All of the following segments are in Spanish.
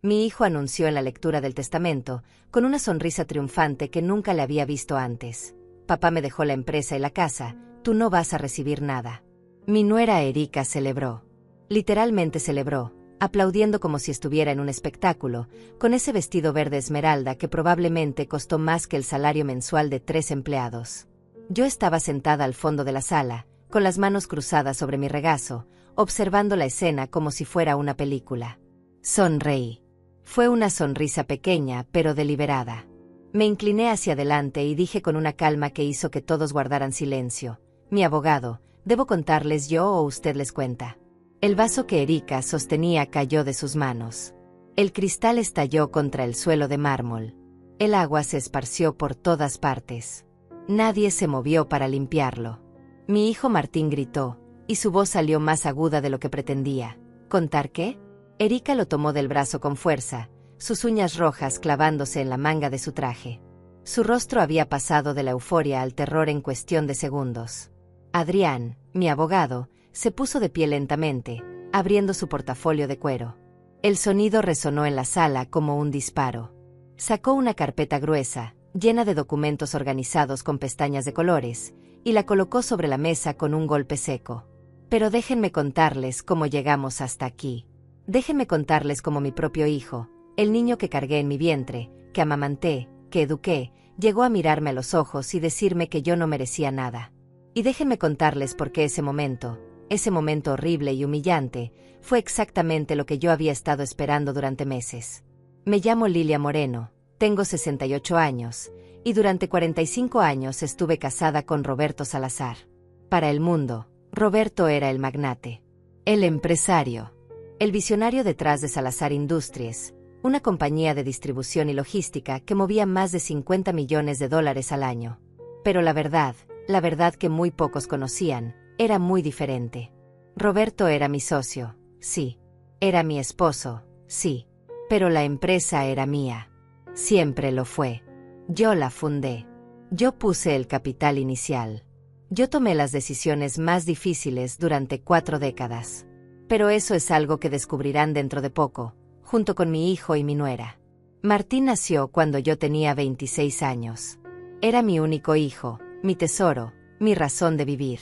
Mi hijo anunció en la lectura del testamento, con una sonrisa triunfante que nunca le había visto antes. Papá me dejó la empresa y la casa, tú no vas a recibir nada. Mi nuera Erika celebró. Literalmente celebró, aplaudiendo como si estuviera en un espectáculo, con ese vestido verde esmeralda que probablemente costó más que el salario mensual de 3 empleados. Yo estaba sentada al fondo de la sala, con las manos cruzadas sobre mi regazo, observando la escena como si fuera una película. Sonreí. Fue una sonrisa pequeña, pero deliberada. Me incliné hacia adelante y dije con una calma que hizo que todos guardaran silencio: mi abogado, ¿debo contarles yo o usted les cuenta? El vaso que Erika sostenía cayó de sus manos. El cristal estalló contra el suelo de mármol. El agua se esparció por todas partes. Nadie se movió para limpiarlo. Mi hijo Martín gritó, y su voz salió más aguda de lo que pretendía. ¿Contar qué? Erika lo tomó del brazo con fuerza, sus uñas rojas clavándose en la manga de su traje. Su rostro había pasado de la euforia al terror en cuestión de segundos. Adrián, mi abogado, se puso de pie lentamente, abriendo su portafolio de cuero. El sonido resonó en la sala como un disparo. Sacó una carpeta gruesa, llena de documentos organizados con pestañas de colores, y la colocó sobre la mesa con un golpe seco. Pero déjenme contarles cómo llegamos hasta aquí. Déjenme contarles cómo mi propio hijo, el niño que cargué en mi vientre, que amamanté, que eduqué, llegó a mirarme a los ojos y decirme que yo no merecía nada. Y déjenme contarles por qué ese momento horrible y humillante, fue exactamente lo que yo había estado esperando durante meses. Me llamo Lilia Moreno, tengo 68 años, y durante 45 años estuve casada con Roberto Salazar. Para el mundo, Roberto era el magnate, el empresario, el visionario detrás de Salazar Industries, una compañía de distribución y logística que movía más de $50 millones al año. Pero la verdad que muy pocos conocían, era muy diferente. Roberto era mi socio, sí. Era mi esposo, sí. Pero la empresa era mía. Siempre lo fue. Yo la fundé. Yo puse el capital inicial. Yo tomé las decisiones más difíciles durante 4 décadas. Pero eso es algo que descubrirán dentro de poco, junto con mi hijo y mi nuera. Martín nació cuando yo tenía 26 años. Era mi único hijo, mi tesoro, mi razón de vivir.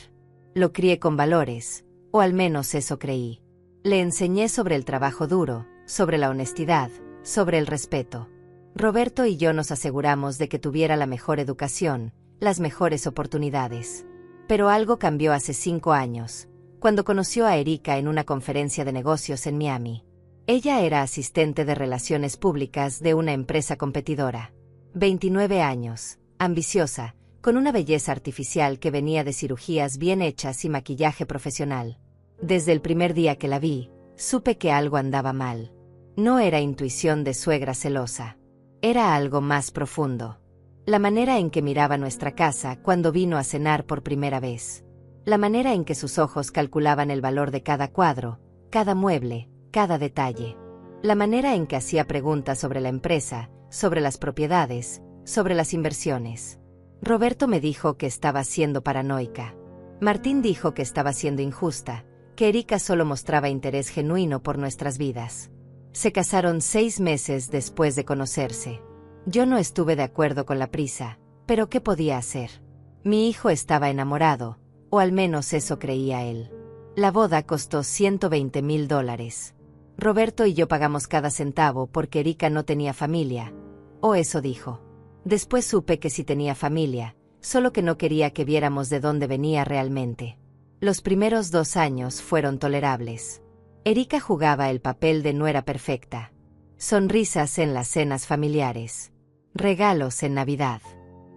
Lo crié con valores, o al menos eso creí. Le enseñé sobre el trabajo duro, sobre la honestidad, sobre el respeto. Roberto y yo nos aseguramos de que tuviera la mejor educación, las mejores oportunidades. Pero algo cambió hace 5 años, cuando conoció a Erika en una conferencia de negocios en Miami. Ella era asistente de relaciones públicas de una empresa competidora. 29 años, ambiciosa, con una belleza artificial que venía de cirugías bien hechas y maquillaje profesional. Desde el primer día que la vi, supe que algo andaba mal. No era intuición de suegra celosa. Era algo más profundo. La manera en que miraba nuestra casa cuando vino a cenar por primera vez. La manera en que sus ojos calculaban el valor de cada cuadro, cada mueble, cada detalle. La manera en que hacía preguntas sobre la empresa, sobre las propiedades, sobre las inversiones. Roberto me dijo que estaba siendo paranoica. Martín dijo que estaba siendo injusta, que Erika solo mostraba interés genuino por nuestras vidas. Se casaron 6 meses después de conocerse. Yo no estuve de acuerdo con la prisa, pero ¿qué podía hacer? Mi hijo estaba enamorado, o al menos eso creía él. La boda costó $120,000. Roberto y yo pagamos cada centavo porque Erika no tenía familia, o eso dijo. Después supe que sí tenía familia, solo que no quería que viéramos de dónde venía realmente. Los primeros 2 años fueron tolerables. Erika jugaba el papel de nuera perfecta. Sonrisas en las cenas familiares. Regalos en Navidad.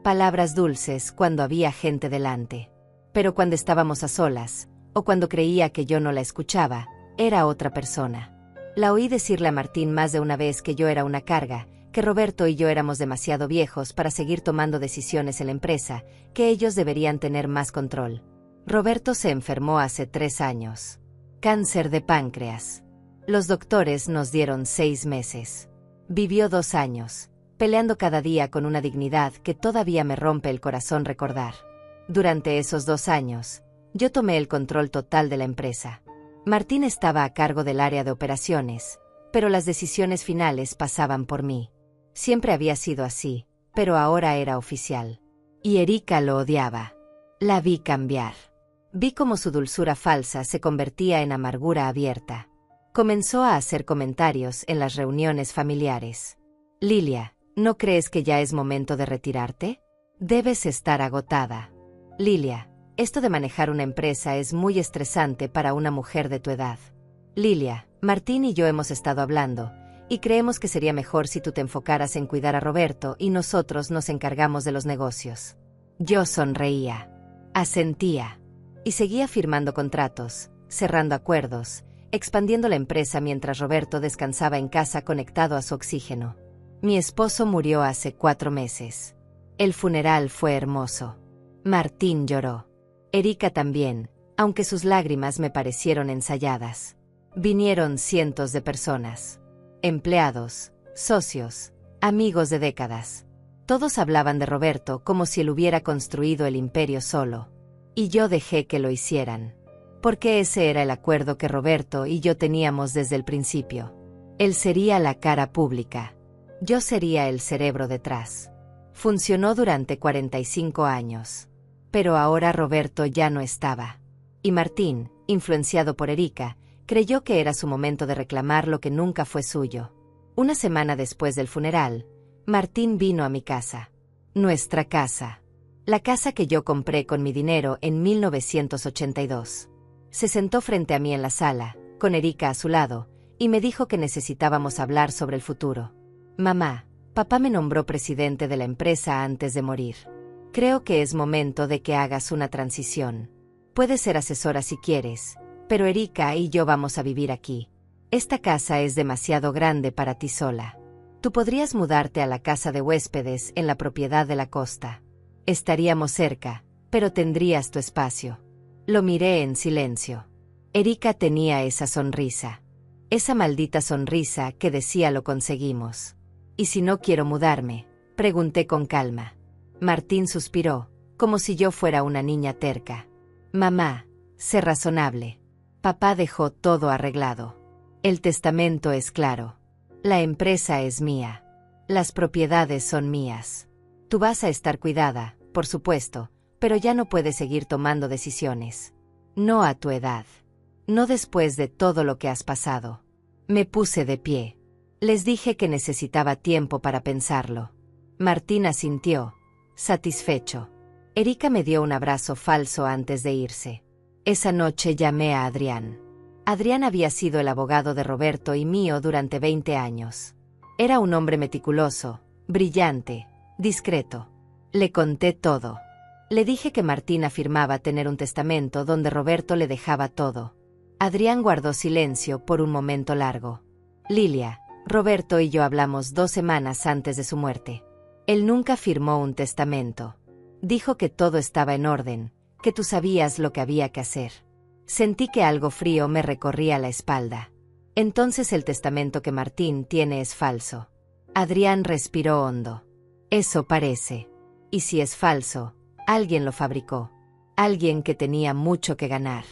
Palabras dulces cuando había gente delante. Pero cuando estábamos a solas, o cuando creía que yo no la escuchaba, era otra persona. La oí decirle a Martín más de una vez que yo era una carga, que Roberto y yo éramos demasiado viejos para seguir tomando decisiones en la empresa, que ellos deberían tener más control. Roberto se enfermó hace 3 años. Cáncer de páncreas. Los doctores nos dieron 6 meses. Vivió 2 años, peleando cada día con una dignidad que todavía me rompe el corazón recordar. Durante esos 2 años, yo tomé el control total de la empresa. Martín estaba a cargo del área de operaciones, pero las decisiones finales pasaban por mí. Siempre había sido así, pero ahora era oficial. Y Erika lo odiaba. La vi cambiar. Vi cómo su dulzura falsa se convertía en amargura abierta. Comenzó a hacer comentarios en las reuniones familiares. Lilia, ¿no crees que ya es momento de retirarte? Debes estar agotada. Lilia, esto de manejar una empresa es muy estresante para una mujer de tu edad. Lilia, Martín y yo hemos estado hablando, y creemos que sería mejor si tú te enfocaras en cuidar a Roberto y nosotros nos encargamos de los negocios. Yo sonreía, asentía, y seguía firmando contratos, cerrando acuerdos, expandiendo la empresa mientras Roberto descansaba en casa conectado a su oxígeno. Mi esposo murió hace 4 meses. El funeral fue hermoso. Martín lloró. Erika también, aunque sus lágrimas me parecieron ensayadas. Vinieron cientos de personas. Empleados, socios, amigos de décadas. Todos hablaban de Roberto como si él hubiera construido el imperio solo. Y yo dejé que lo hicieran. Porque ese era el acuerdo que Roberto y yo teníamos desde el principio. Él sería la cara pública. Yo sería el cerebro detrás. Funcionó durante 45 años. Pero ahora Roberto ya no estaba. Y Martín, influenciado por Erika, creyó que era su momento de reclamar lo que nunca fue suyo. Una semana después del funeral, Martín vino a mi casa. Nuestra casa. La casa que yo compré con mi dinero en 1982. Se sentó frente a mí en la sala, con Erika a su lado, y me dijo que necesitábamos hablar sobre el futuro. Mamá, papá me nombró presidente de la empresa antes de morir. Creo que es momento de que hagas una transición. Puedes ser asesora si quieres, pero Erika y yo vamos a vivir aquí. Esta casa es demasiado grande para ti sola. Tú podrías mudarte a la casa de huéspedes en la propiedad de la costa. Estaríamos cerca, pero tendrías tu espacio. Lo miré en silencio. Erika tenía esa sonrisa. Esa maldita sonrisa que decía lo conseguimos. ¿Y si no quiero mudarme? Pregunté con calma. Martín suspiró, como si yo fuera una niña terca. Mamá, sé razonable. Papá dejó todo arreglado. El testamento es claro. La empresa es mía. Las propiedades son mías. Tú vas a estar cuidada, por supuesto, pero ya no puedes seguir tomando decisiones. No a tu edad. No después de todo lo que has pasado. Me puse de pie. Les dije que necesitaba tiempo para pensarlo. Martín asintió, satisfecho. Erika me dio un abrazo falso antes de irse. Esa noche llamé a Adrián. Adrián había sido el abogado de Roberto y mío durante 20 años. Era un hombre meticuloso, brillante, discreto. Le conté todo. Le dije que Martín afirmaba tener un testamento donde Roberto le dejaba todo. Adrián guardó silencio por un momento largo. Lilia, Roberto y yo hablamos 2 semanas antes de su muerte. Él nunca firmó un testamento. Dijo que todo estaba en orden, que tú sabías lo que había que hacer. Sentí que algo frío me recorría la espalda. Entonces el testamento que Martín tiene es falso. Adrián respiró hondo. Eso parece. Y si es falso, alguien lo fabricó. Alguien que tenía mucho que ganar.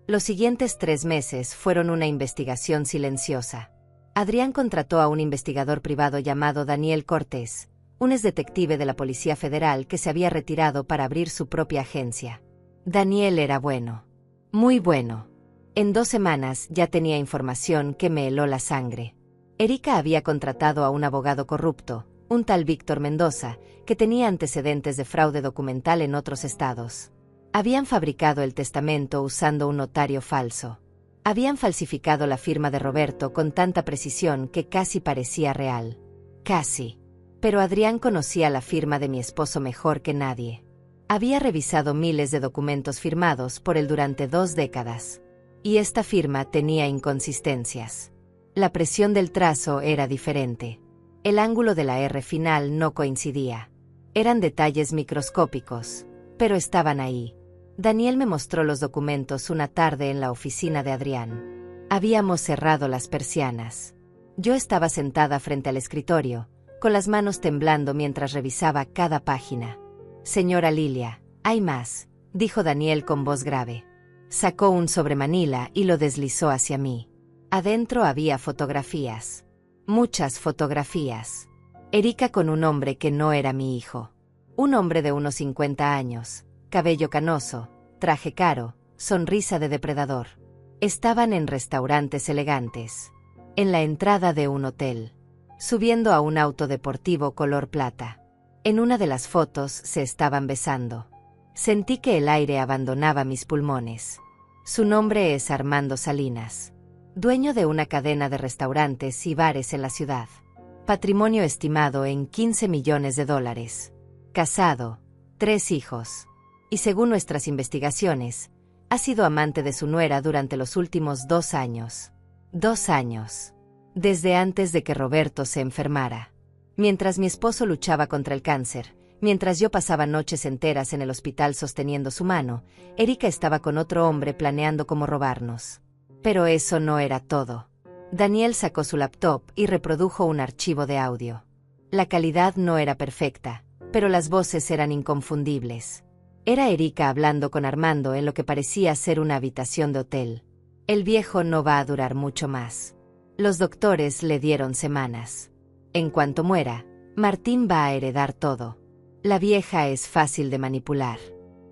Los siguientes 3 meses fueron una investigación silenciosa. Adrián contrató a un investigador privado llamado Daniel Cortés, un exdetective de la Policía Federal que se había retirado para abrir su propia agencia. Daniel era bueno. Muy bueno. En 2 semanas ya tenía información que me heló la sangre. Erika había contratado a un abogado corrupto, un tal Víctor Mendoza, que tenía antecedentes de fraude documental en otros estados. Habían fabricado el testamento usando un notario falso. Habían falsificado la firma de Roberto con tanta precisión que casi parecía real. Casi. Pero Adrián conocía la firma de mi esposo mejor que nadie. Había revisado miles de documentos firmados por él durante 2 décadas. Y esta firma tenía inconsistencias. La presión del trazo era diferente. El ángulo de la R final no coincidía. Eran detalles microscópicos, pero estaban ahí. Daniel me mostró los documentos una tarde en la oficina de Adrián. Habíamos cerrado las persianas. Yo estaba sentada frente al escritorio, con las manos temblando mientras revisaba cada página. Señora Lilia, hay más, dijo Daniel con voz grave. Sacó un sobremanila y lo deslizó hacia mí. Adentro había fotografías. Muchas fotografías. Erika con un hombre que no era mi hijo. Un hombre de unos 50 años, cabello canoso, traje caro, sonrisa de depredador. Estaban en restaurantes elegantes. En la entrada de un hotel. Subiendo a un auto deportivo color plata. En una de las fotos se estaban besando. Sentí que el aire abandonaba mis pulmones. Su nombre es Armando Salinas. Dueño de una cadena de restaurantes y bares en la ciudad. Patrimonio estimado en $15 millones. Casado, 3 hijos. Y según nuestras investigaciones, ha sido amante de su nuera durante los últimos 2 años. 2 años. Desde antes de que Roberto se enfermara. Mientras mi esposo luchaba contra el cáncer, mientras yo pasaba noches enteras en el hospital sosteniendo su mano, Erika estaba con otro hombre planeando cómo robarnos. Pero eso no era todo. Daniel sacó su laptop y reprodujo un archivo de audio. La calidad no era perfecta, pero las voces eran inconfundibles. Era Erika hablando con Armando en lo que parecía ser una habitación de hotel. El viejo no va a durar mucho más. Los doctores le dieron semanas. En cuanto muera, Martín va a heredar todo. La vieja es fácil de manipular.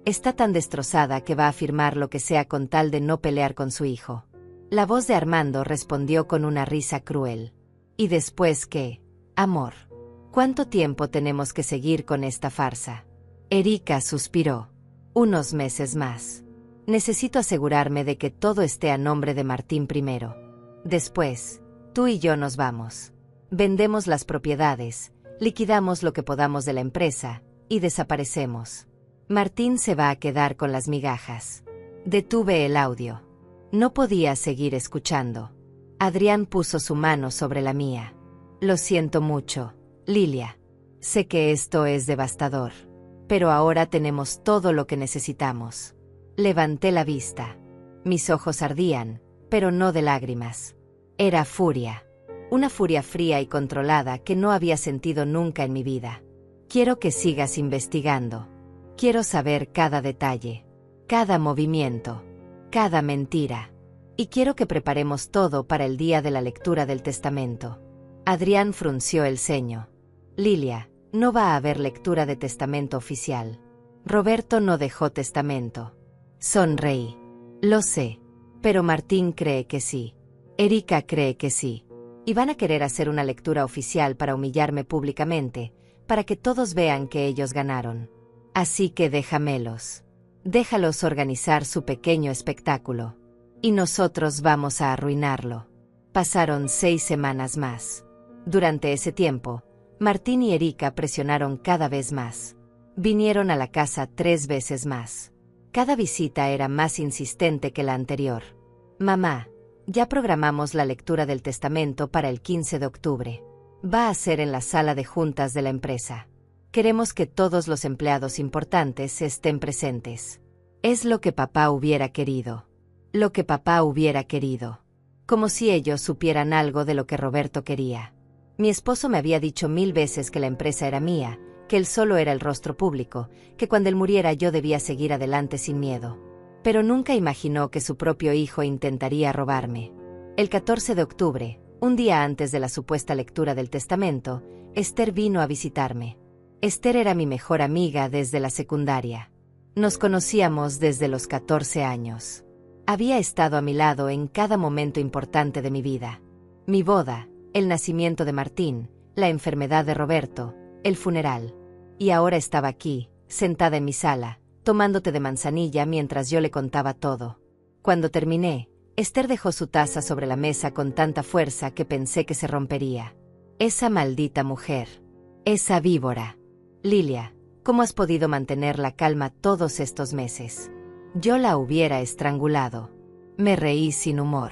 Está tan destrozada que va a firmar lo que sea con tal de no pelear con su hijo. La voz de Armando respondió con una risa cruel. ¿Y después qué? Amor. ¿Cuánto tiempo tenemos que seguir con esta farsa? Erika suspiró. Unos meses más. Necesito asegurarme de que todo esté a nombre de Martín primero. Después, tú y yo nos vamos. Vendemos las propiedades, liquidamos lo que podamos de la empresa, y desaparecemos. Martín se va a quedar con las migajas. Detuve el audio. No podía seguir escuchando. Adrián puso su mano sobre la mía. Lo siento mucho, Lilia. Sé que esto es devastador. Pero ahora tenemos todo lo que necesitamos. Levanté la vista. Mis ojos ardían, pero no de lágrimas. Era furia. Una furia fría y controlada que no había sentido nunca en mi vida. Quiero que sigas investigando. Quiero saber cada detalle, cada movimiento, cada mentira. Y quiero que preparemos todo para el día de la lectura del testamento. Adrián frunció el ceño. Lilia, no va a haber lectura de testamento oficial. Roberto no dejó testamento. Sonreí. Lo sé. Pero Martín cree que sí. Erika cree que sí. Y van a querer hacer una lectura oficial para humillarme públicamente, para que todos vean que ellos ganaron. Así que déjamelos. Déjalos organizar su pequeño espectáculo. Y nosotros vamos a arruinarlo. Pasaron 6 semanas más. Durante ese tiempo, Martín y Erika presionaron cada vez más. Vinieron a la casa 3 veces más. Cada visita era más insistente que la anterior. Mamá, ya programamos la lectura del testamento para el 15 de octubre. Va a ser en la sala de juntas de la empresa. Queremos que todos los empleados importantes estén presentes. Es lo que papá hubiera querido. Lo que papá hubiera querido. Como si ellos supieran algo de lo que Roberto quería. Mi esposo me había dicho 1000 veces que la empresa era mía, que él solo era el rostro público, que cuando él muriera yo debía seguir adelante sin miedo. Pero nunca imaginó que su propio hijo intentaría robarme. El 14 de octubre, un día antes de la supuesta lectura del testamento, Esther vino a visitarme. Esther era mi mejor amiga desde la secundaria. Nos conocíamos desde los 14 años. Había estado a mi lado en cada momento importante de mi vida. Mi boda, el nacimiento de Martín, la enfermedad de Roberto, el funeral. Y ahora estaba aquí, sentada en mi sala, tomando té de manzanilla mientras yo le contaba todo. Cuando terminé, Esther dejó su taza sobre la mesa con tanta fuerza que pensé que se rompería. Esa maldita mujer. Esa víbora. Lilia, ¿cómo has podido mantener la calma todos estos meses? Yo la hubiera estrangulado. Me reí sin humor.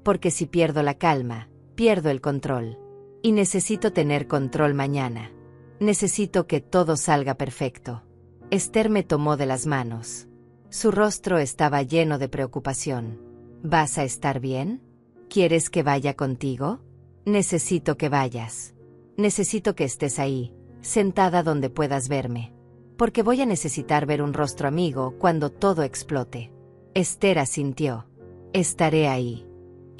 Porque si pierdo la calma, pierdo el control. Y necesito tener control mañana. Necesito que todo salga perfecto. Esther me tomó de las manos. Su rostro estaba lleno de preocupación. ¿Vas a estar bien? ¿Quieres que vaya contigo? Necesito que vayas. Necesito que estés ahí, sentada donde puedas verme. Porque voy a necesitar ver un rostro amigo cuando todo explote. Esther asintió. Estaré ahí.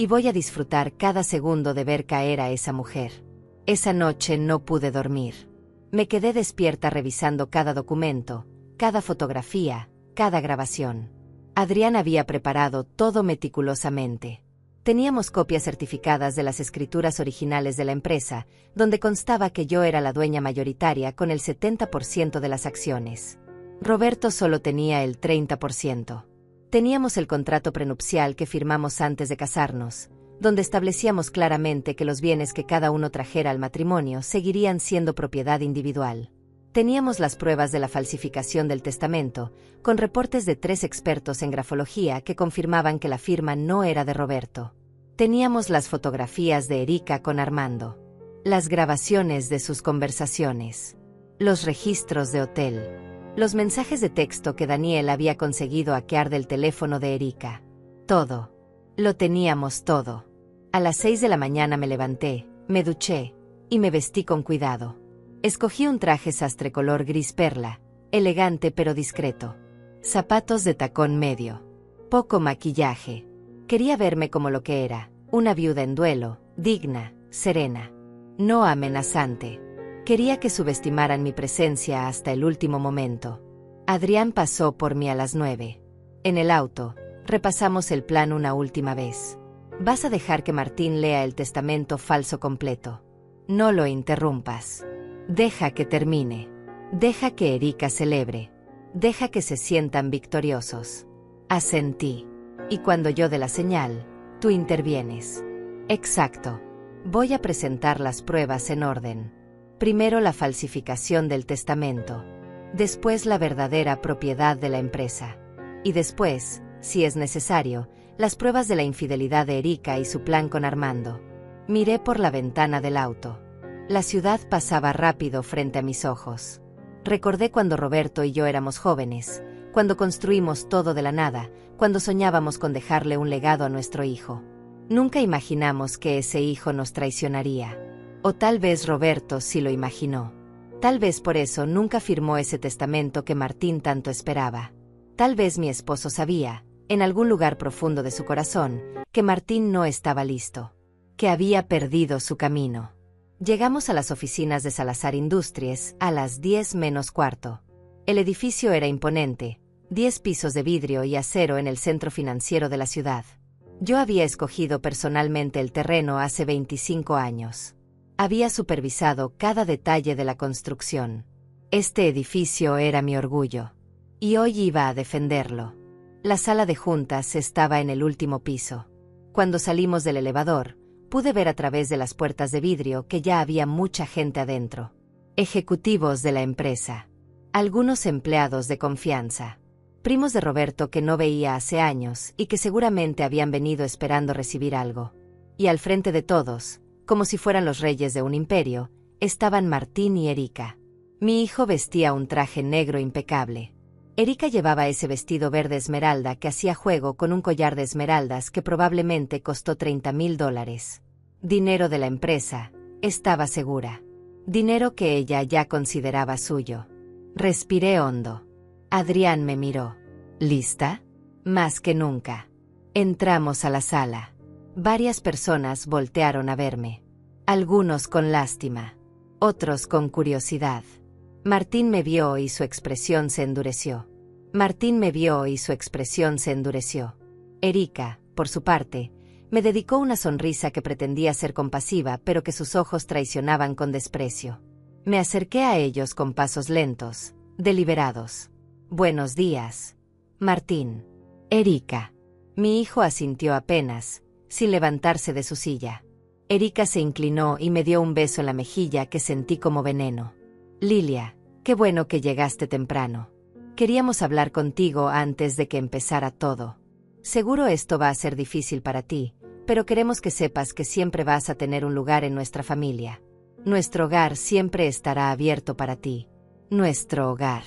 Y voy a disfrutar cada segundo de ver caer a esa mujer. Esa noche no pude dormir. Me quedé despierta revisando cada documento, cada fotografía, cada grabación. Adrián había preparado todo meticulosamente. Teníamos copias certificadas de las escrituras originales de la empresa, donde constaba que yo era la dueña mayoritaria con el 70% de las acciones. Roberto solo tenía el 30%. Teníamos el contrato prenupcial que firmamos antes de casarnos, donde establecíamos claramente que los bienes que cada uno trajera al matrimonio seguirían siendo propiedad individual. Teníamos las pruebas de la falsificación del testamento, con reportes de 3 expertos en grafología que confirmaban que la firma no era de Roberto. Teníamos las fotografías de Erika con Armando, las grabaciones de sus conversaciones, los registros de hotel, los mensajes de texto que Daniel había conseguido hackear del teléfono de Erika. Todo. Lo teníamos todo. A las 6 de la mañana me levanté, me duché y me vestí con cuidado. Escogí un traje sastre color gris perla, elegante pero discreto. Zapatos de tacón medio. Poco maquillaje. Quería verme como lo que era, una viuda en duelo, digna, serena. No amenazante. Quería que subestimaran mi presencia hasta el último momento. Adrián pasó por mí a las 9. En el auto, repasamos el plan una última vez. Vas a dejar que Martín lea el testamento falso completo. No lo interrumpas. Deja que termine. Deja que Erika celebre. Deja que se sientan victoriosos. Asentí. Y cuando yo dé la señal, tú intervienes. Exacto. Voy a presentar las pruebas en orden. Primero la falsificación del testamento. Después la verdadera propiedad de la empresa. Y después, si es necesario, las pruebas de la infidelidad de Erika y su plan con Armando. Miré por la ventana del auto. La ciudad pasaba rápido frente a mis ojos. Recordé cuando Roberto y yo éramos jóvenes, cuando construimos todo de la nada, cuando soñábamos con dejarle un legado a nuestro hijo. Nunca imaginamos que ese hijo nos traicionaría. O tal vez Roberto sí lo imaginó. Tal vez por eso nunca firmó ese testamento que Martín tanto esperaba. Tal vez mi esposo sabía, en algún lugar profundo de su corazón, que Martín no estaba listo, que había perdido su camino. Llegamos a las oficinas de Salazar Industries a las 10 menos cuarto. El edificio era imponente, 10 pisos de vidrio y acero en el centro financiero de la ciudad. Yo había escogido personalmente el terreno hace 25 años. Había supervisado cada detalle de la construcción. Este edificio era mi orgullo. Y hoy iba a defenderlo. La sala de juntas estaba en el último piso. Cuando salimos del elevador, pude ver a través de las puertas de vidrio que ya había mucha gente adentro. Ejecutivos de la empresa. Algunos empleados de confianza. Primos de Roberto que no veía hace años y que seguramente habían venido esperando recibir algo. Y al frente de todos, como si fueran los reyes de un imperio, estaban Martín y Erika. Mi hijo vestía un traje negro impecable. Erika llevaba ese vestido verde esmeralda que hacía juego con un collar de esmeraldas que probablemente costó $30,000. Dinero de la empresa, estaba segura. Dinero que ella ya consideraba suyo. Respiré hondo. Adrián me miró. ¿Lista? Más que nunca. Entramos a la sala. Varias personas voltearon a verme. Algunos con lástima. Otros con curiosidad. Martín me vio y su expresión se endureció. Erika, por su parte, me dedicó una sonrisa que pretendía ser compasiva pero que sus ojos traicionaban con desprecio. Me acerqué a ellos con pasos lentos, deliberados. Buenos días, Martín. Erika. Mi hijo asintió apenas, sin levantarse de su silla. Erika se inclinó y me dio un beso en la mejilla que sentí como veneno. Lilia, qué bueno que llegaste temprano. Queríamos hablar contigo antes de que empezara todo. Seguro esto va a ser difícil para ti, pero queremos que sepas que siempre vas a tener un lugar en nuestra familia. Nuestro hogar siempre estará abierto para ti. Nuestro hogar.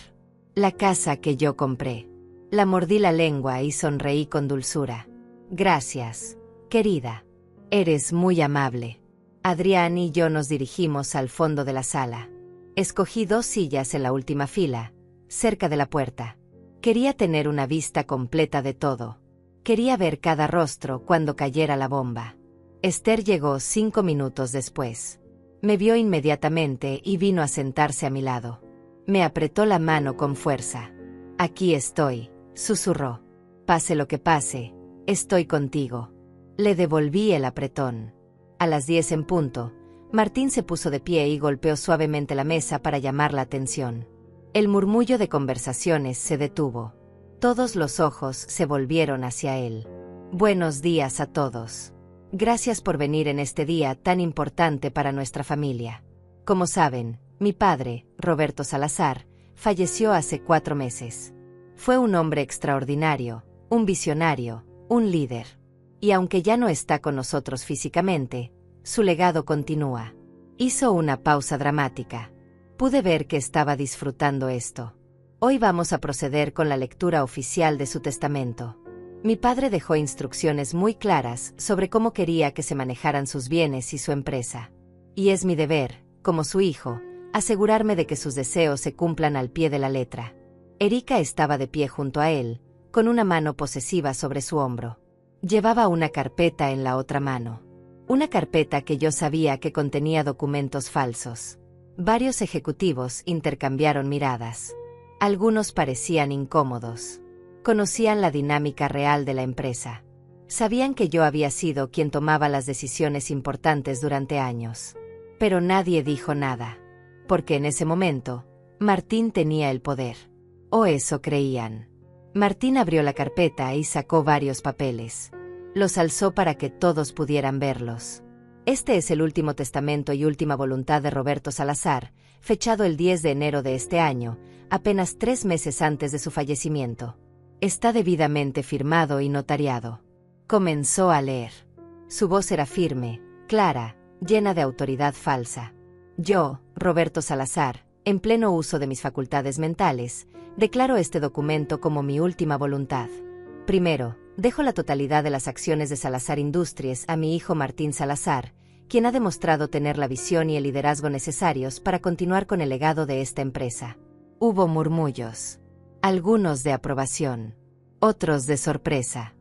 La casa que yo compré. La mordí la lengua y sonreí con dulzura. Gracias, querida. Eres muy amable. Adrián y yo nos dirigimos al fondo de la sala. Escogí 2 sillas en la última fila, cerca de la puerta. Quería tener una vista completa de todo. Quería ver cada rostro cuando cayera la bomba. Esther llegó 5 minutos después. Me vio inmediatamente y vino a sentarse a mi lado. Me apretó la mano con fuerza. «Aquí estoy», susurró. «Pase lo que pase, estoy contigo». Le devolví el apretón. A las 10 en punto, Martín se puso de pie y golpeó suavemente la mesa para llamar la atención. El murmullo de conversaciones se detuvo. Todos los ojos se volvieron hacia él. «Buenos días a todos. Gracias por venir en este día tan importante para nuestra familia. Como saben, mi padre, Roberto Salazar, falleció hace 4 meses. Fue un hombre extraordinario, un visionario, un líder. Y aunque ya no está con nosotros físicamente, su legado continúa». Hizo una pausa dramática. Pude ver que estaba disfrutando esto. Hoy vamos a proceder con la lectura oficial de su testamento. Mi padre dejó instrucciones muy claras sobre cómo quería que se manejaran sus bienes y su empresa. Y es mi deber, como su hijo, asegurarme de que sus deseos se cumplan al pie de la letra. Erika estaba de pie junto a él, con una mano posesiva sobre su hombro. Llevaba una carpeta en la otra mano. Una carpeta que yo sabía que contenía documentos falsos. Varios ejecutivos intercambiaron miradas. Algunos parecían incómodos. Conocían la dinámica real de la empresa. Sabían que yo había sido quien tomaba las decisiones importantes durante años. Pero nadie dijo nada. Porque en ese momento, Martín tenía el poder. O eso creían. Martín abrió la carpeta y sacó varios papeles. Los alzó para que todos pudieran verlos. Este es el último testamento y última voluntad de Roberto Salazar, fechado el 10 de enero de este año, apenas 3 meses antes de su fallecimiento. Está debidamente firmado y notariado. Comenzó a leer. Su voz era firme, clara, llena de autoridad falsa. Yo, Roberto Salazar, en pleno uso de mis facultades mentales, declaro este documento como mi última voluntad. Primero, dejo la totalidad de las acciones de Salazar Industries a mi hijo Martín Salazar, quien ha demostrado tener la visión y el liderazgo necesarios para continuar con el legado de esta empresa. Hubo murmullos. Algunos de aprobación. Otros de sorpresa.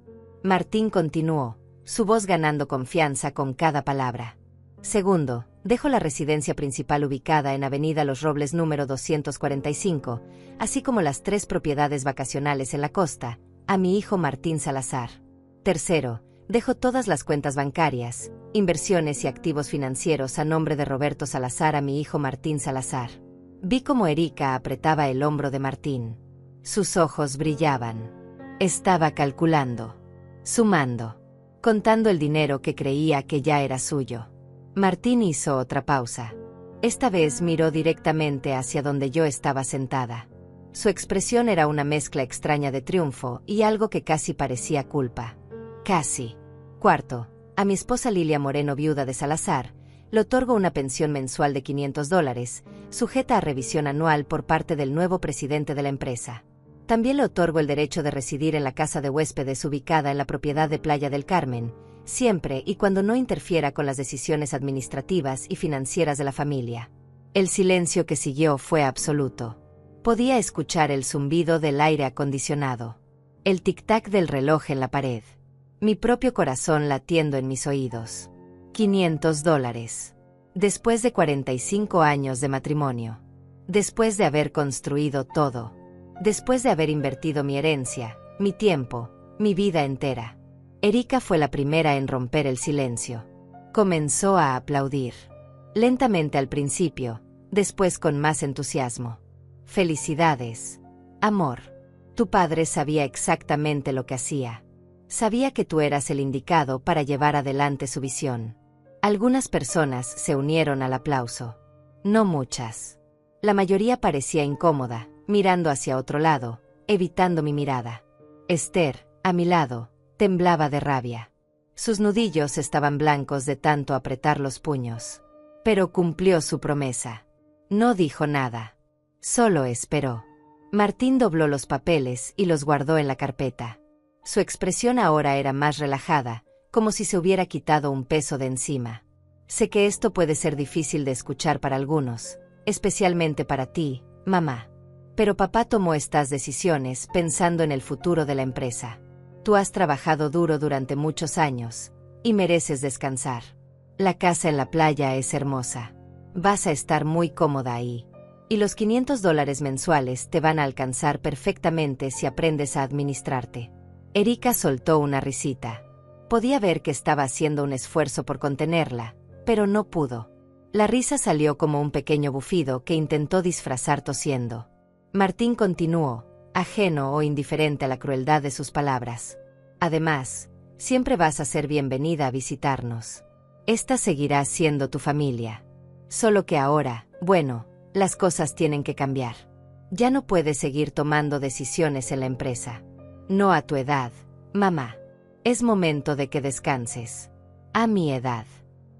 Martín continuó, su voz ganando confianza con cada palabra. Segundo, dejo la residencia principal ubicada en Avenida Los Robles número 245, así como las 3 propiedades vacacionales en la costa, a mi hijo Martín Salazar. Tercero, dejo todas las cuentas bancarias, inversiones y activos financieros a nombre de Roberto Salazar a mi hijo Martín Salazar. Vi cómo Erika apretaba el hombro de Martín. Sus ojos brillaban. Estaba calculando, sumando, contando el dinero que creía que ya era suyo. Martín hizo otra pausa. Esta vez miró directamente hacia donde yo estaba sentada. Su expresión era una mezcla extraña de triunfo y algo que casi parecía culpa. Casi. Cuarto, a mi esposa Lilia Moreno, viuda de Salazar, le otorgo una pensión mensual de $500, sujeta a revisión anual por parte del nuevo presidente de la empresa. También le otorgo el derecho de residir en la casa de huéspedes ubicada en la propiedad de Playa del Carmen, siempre y cuando no interfiera con las decisiones administrativas y financieras de la familia. El silencio que siguió fue absoluto. Podía escuchar el zumbido del aire acondicionado, el tic-tac del reloj en la pared, mi propio corazón latiendo en mis oídos. $500. Después de 45 años de matrimonio. Después de haber construido todo. Después de haber invertido mi herencia, mi tiempo, mi vida entera. Erika fue la primera en romper el silencio. Comenzó a aplaudir. Lentamente al principio, después con más entusiasmo. Felicidades. Amor. Tu padre sabía exactamente lo que hacía. Sabía que tú eras el indicado para llevar adelante su visión. Algunas personas se unieron al aplauso. No muchas. La mayoría parecía incómoda, mirando hacia otro lado, evitando mi mirada. Esther, a mi lado, temblaba de rabia. Sus nudillos estaban blancos de tanto apretar los puños. Pero cumplió su promesa. No dijo nada. Solo esperó. Martín dobló los papeles y los guardó en la carpeta. Su expresión ahora era más relajada, como si se hubiera quitado un peso de encima. Sé que esto puede ser difícil de escuchar para algunos, especialmente para ti, mamá. Pero papá tomó estas decisiones pensando en el futuro de la empresa. Tú has trabajado duro durante muchos años, y mereces descansar. La casa en la playa es hermosa. Vas a estar muy cómoda ahí. Y los $500 mensuales te van a alcanzar perfectamente si aprendes a administrarte. Erika soltó una risita. Podía ver que estaba haciendo un esfuerzo por contenerla, pero no pudo. La risa salió como un pequeño bufido que intentó disfrazar tosiendo. Martín continuó, ajeno o indiferente a la crueldad de sus palabras. Además, siempre vas a ser bienvenida a visitarnos. Esta seguirá siendo tu familia. Solo que ahora, bueno, las cosas tienen que cambiar. Ya no puedes seguir tomando decisiones en la empresa. No a tu edad, mamá. Es momento de que descanses. A mi edad.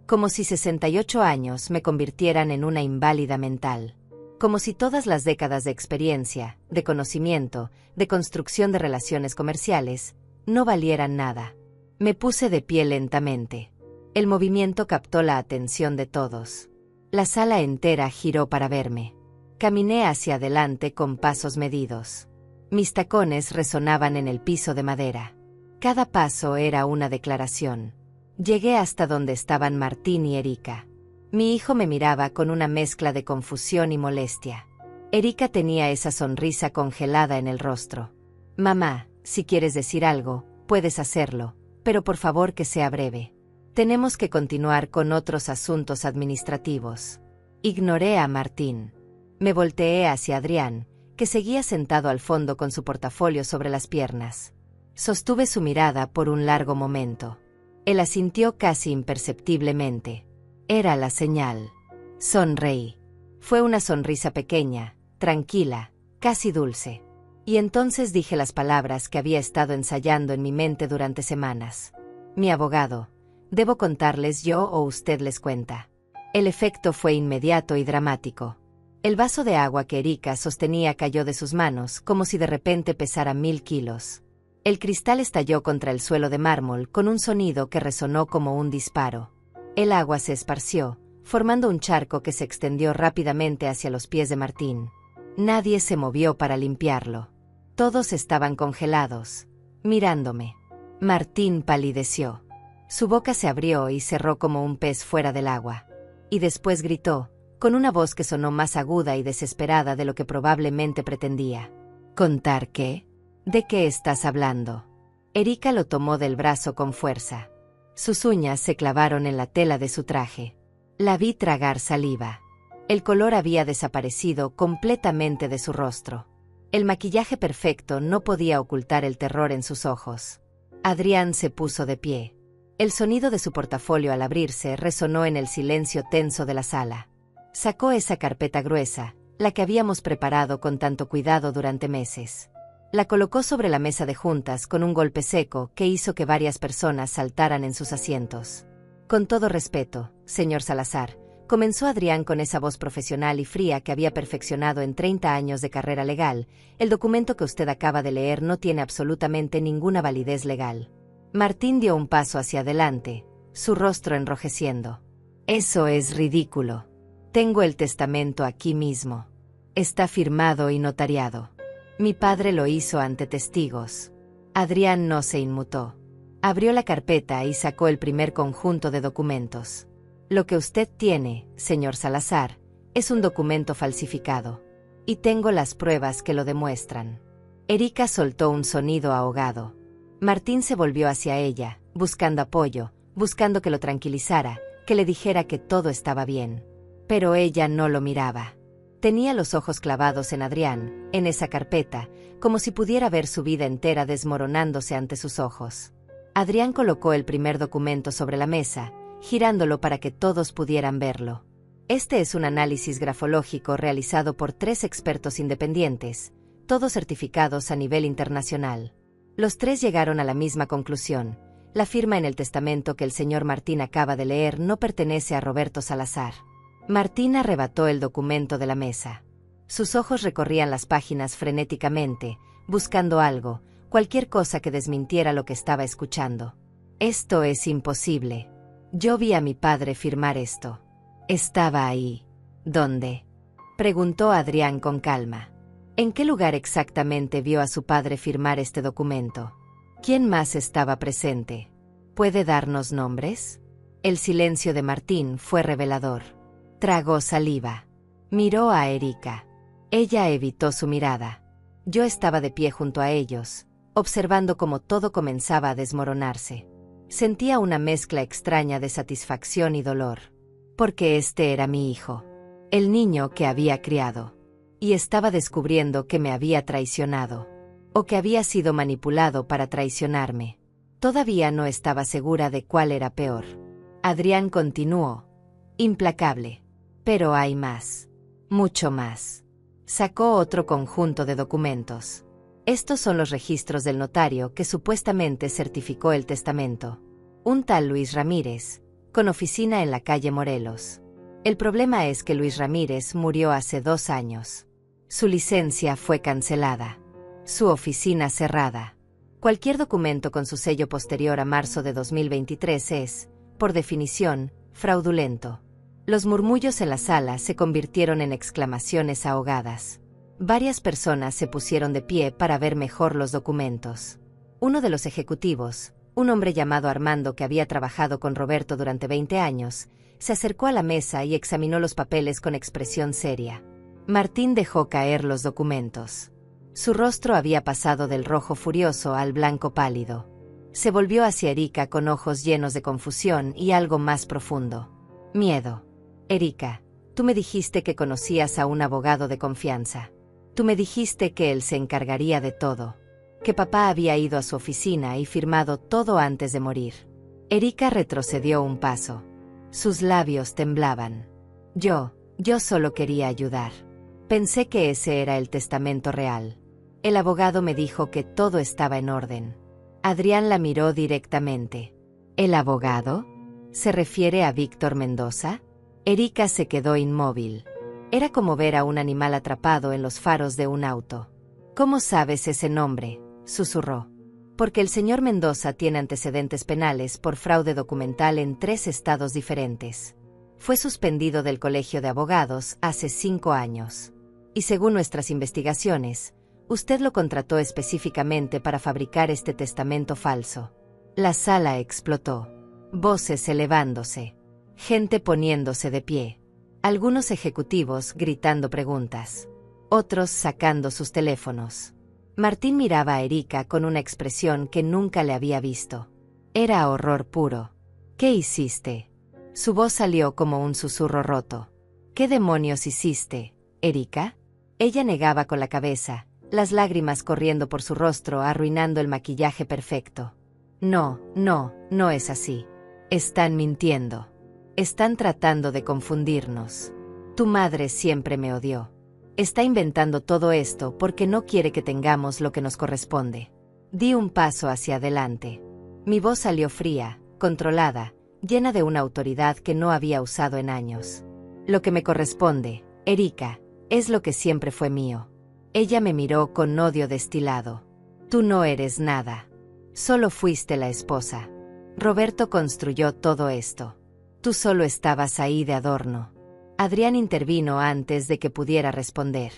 Como si 68 años me convirtieran en una inválida mental. Como si todas las décadas de experiencia, de conocimiento, de construcción de relaciones comerciales, no valieran nada. Me puse de pie lentamente. El movimiento captó la atención de todos. La sala entera giró para verme. Caminé hacia adelante con pasos medidos. Mis tacones resonaban en el piso de madera. Cada paso era una declaración. Llegué hasta donde estaban Martín y Erika. Mi hijo me miraba con una mezcla de confusión y molestia. Erika tenía esa sonrisa congelada en el rostro. Mamá, si quieres decir algo, puedes hacerlo, pero por favor que sea breve. Tenemos que continuar con otros asuntos administrativos. Ignoré a Martín. Me volteé hacia Adrián, que seguía sentado al fondo con su portafolio sobre las piernas. Sostuve su mirada por un largo momento. Él asintió casi imperceptiblemente. Era la señal. Sonreí. Fue una sonrisa pequeña, tranquila, casi dulce. Y entonces dije las palabras que había estado ensayando en mi mente durante semanas. Mi abogado. ¿Debo contarles yo o usted les cuenta? El efecto fue inmediato y dramático. El vaso de agua que Erika sostenía cayó de sus manos como si de repente pesara 1000 kilos. El cristal estalló contra el suelo de mármol con un sonido que resonó como un disparo. El agua se esparció, formando un charco que se extendió rápidamente hacia los pies de Martín. Nadie se movió para limpiarlo. Todos estaban congelados, mirándome. Martín palideció. Su boca se abrió y cerró como un pez fuera del agua. Y después gritó, con una voz que sonó más aguda y desesperada de lo que probablemente pretendía. ¿Contar qué? ¿De qué estás hablando? Erika lo tomó del brazo con fuerza. Sus uñas se clavaron en la tela de su traje. La vi tragar saliva. El color había desaparecido completamente de su rostro. El maquillaje perfecto no podía ocultar el terror en sus ojos. Adrián se puso de pie. El sonido de su portafolio al abrirse resonó en el silencio tenso de la sala. Sacó esa carpeta gruesa, la que habíamos preparado con tanto cuidado durante meses. La colocó sobre la mesa de juntas con un golpe seco que hizo que varias personas saltaran en sus asientos. Con todo respeto, señor Salazar, comenzó Adrián con esa voz profesional y fría que había perfeccionado en 30 años de carrera legal, el documento que usted acaba de leer no tiene absolutamente ninguna validez legal. Martín dio un paso hacia adelante, su rostro enrojeciendo. Eso es ridículo. Tengo el testamento aquí mismo. Está firmado y notariado. Mi padre lo hizo ante testigos. Adrián no se inmutó. Abrió la carpeta y sacó el primer conjunto de documentos. Lo que usted tiene, señor Salazar, es un documento falsificado. Y tengo las pruebas que lo demuestran. Erika soltó un sonido ahogado. Martín se volvió hacia ella, buscando apoyo, buscando que lo tranquilizara, que le dijera que todo estaba bien. Pero ella no lo miraba. Tenía los ojos clavados en Adrián, en esa carpeta, como si pudiera ver su vida entera desmoronándose ante sus ojos. Adrián colocó el primer documento sobre la mesa, girándolo para que todos pudieran verlo. Este es un análisis grafológico realizado por 3 expertos independientes, todos certificados a nivel internacional. Los 3 llegaron a la misma conclusión. La firma en el testamento que el señor Martín acaba de leer no pertenece a Roberto Salazar. Martín arrebató el documento de la mesa. Sus ojos recorrían las páginas frenéticamente, buscando algo, cualquier cosa que desmintiera lo que estaba escuchando. Esto es imposible. Yo vi a mi padre firmar esto. Estaba ahí. ¿Dónde? Preguntó Adrián con calma. ¿En qué lugar exactamente vio a su padre firmar este documento? ¿Quién más estaba presente? ¿Puede darnos nombres? El silencio de Martín fue revelador. Tragó saliva. Miró a Erika. Ella evitó su mirada. Yo estaba de pie junto a ellos, observando cómo todo comenzaba a desmoronarse. Sentía una mezcla extraña de satisfacción y dolor. Porque este era mi hijo. El niño que había criado. Y estaba descubriendo que me había traicionado. O que había sido manipulado para traicionarme. Todavía no estaba segura de cuál era peor. Adrián continuó. Implacable. Pero hay más. Mucho más. Sacó otro conjunto de documentos. Estos son los registros del notario que supuestamente certificó el testamento. Un tal Luis Ramírez, con oficina en la calle Morelos. El problema es que Luis Ramírez murió hace 2 años. Su licencia fue cancelada. Su oficina cerrada. Cualquier documento con su sello posterior a marzo de 2023 es, por definición, fraudulento. Los murmullos en la sala se convirtieron en exclamaciones ahogadas. Varias personas se pusieron de pie para ver mejor los documentos. Uno de los ejecutivos, un hombre llamado Armando que había trabajado con Roberto durante 20 años, se acercó a la mesa y examinó los papeles con expresión seria. Martín dejó caer los documentos. Su rostro había pasado del rojo furioso al blanco pálido. Se volvió hacia Erika con ojos llenos de confusión y algo más profundo. Miedo. Erika, tú me dijiste que conocías a un abogado de confianza. Tú me dijiste que él se encargaría de todo. Que papá había ido a su oficina y firmado todo antes de morir. Erika retrocedió un paso. Sus labios temblaban. Yo solo quería ayudar. Pensé que ese era el testamento real. El abogado me dijo que todo estaba en orden. Adrián la miró directamente. ¿El abogado? ¿Se refiere a Víctor Mendoza? Erika se quedó inmóvil. Era como ver a un animal atrapado en los faros de un auto. ¿Cómo sabes ese nombre?, susurró. Porque el señor Mendoza tiene antecedentes penales por fraude documental en 3 estados diferentes. Fue suspendido del colegio de abogados hace 5 años. Y según nuestras investigaciones, usted lo contrató específicamente para fabricar este testamento falso. La sala explotó. Voces elevándose. Gente poniéndose de pie. Algunos ejecutivos gritando preguntas. Otros sacando sus teléfonos. Martín miraba a Erika con una expresión que nunca le había visto. Era horror puro. ¿Qué hiciste? Su voz salió como un susurro roto. ¿Qué demonios hiciste, Erika? Ella negaba con la cabeza, las lágrimas corriendo por su rostro arruinando el maquillaje perfecto. No es así. Están mintiendo. Están tratando de confundirnos. Tu madre siempre me odió. Está inventando todo esto porque no quiere que tengamos lo que nos corresponde. Di un paso hacia adelante. Mi voz salió fría, controlada, llena de una autoridad que no había usado en años. Lo que me corresponde, Erika, es lo que siempre fue mío. Ella me miró con odio destilado. Tú no eres nada. Solo fuiste la esposa. Roberto construyó todo esto. Tú solo estabas ahí de adorno. Adrián intervino antes de que pudiera responder.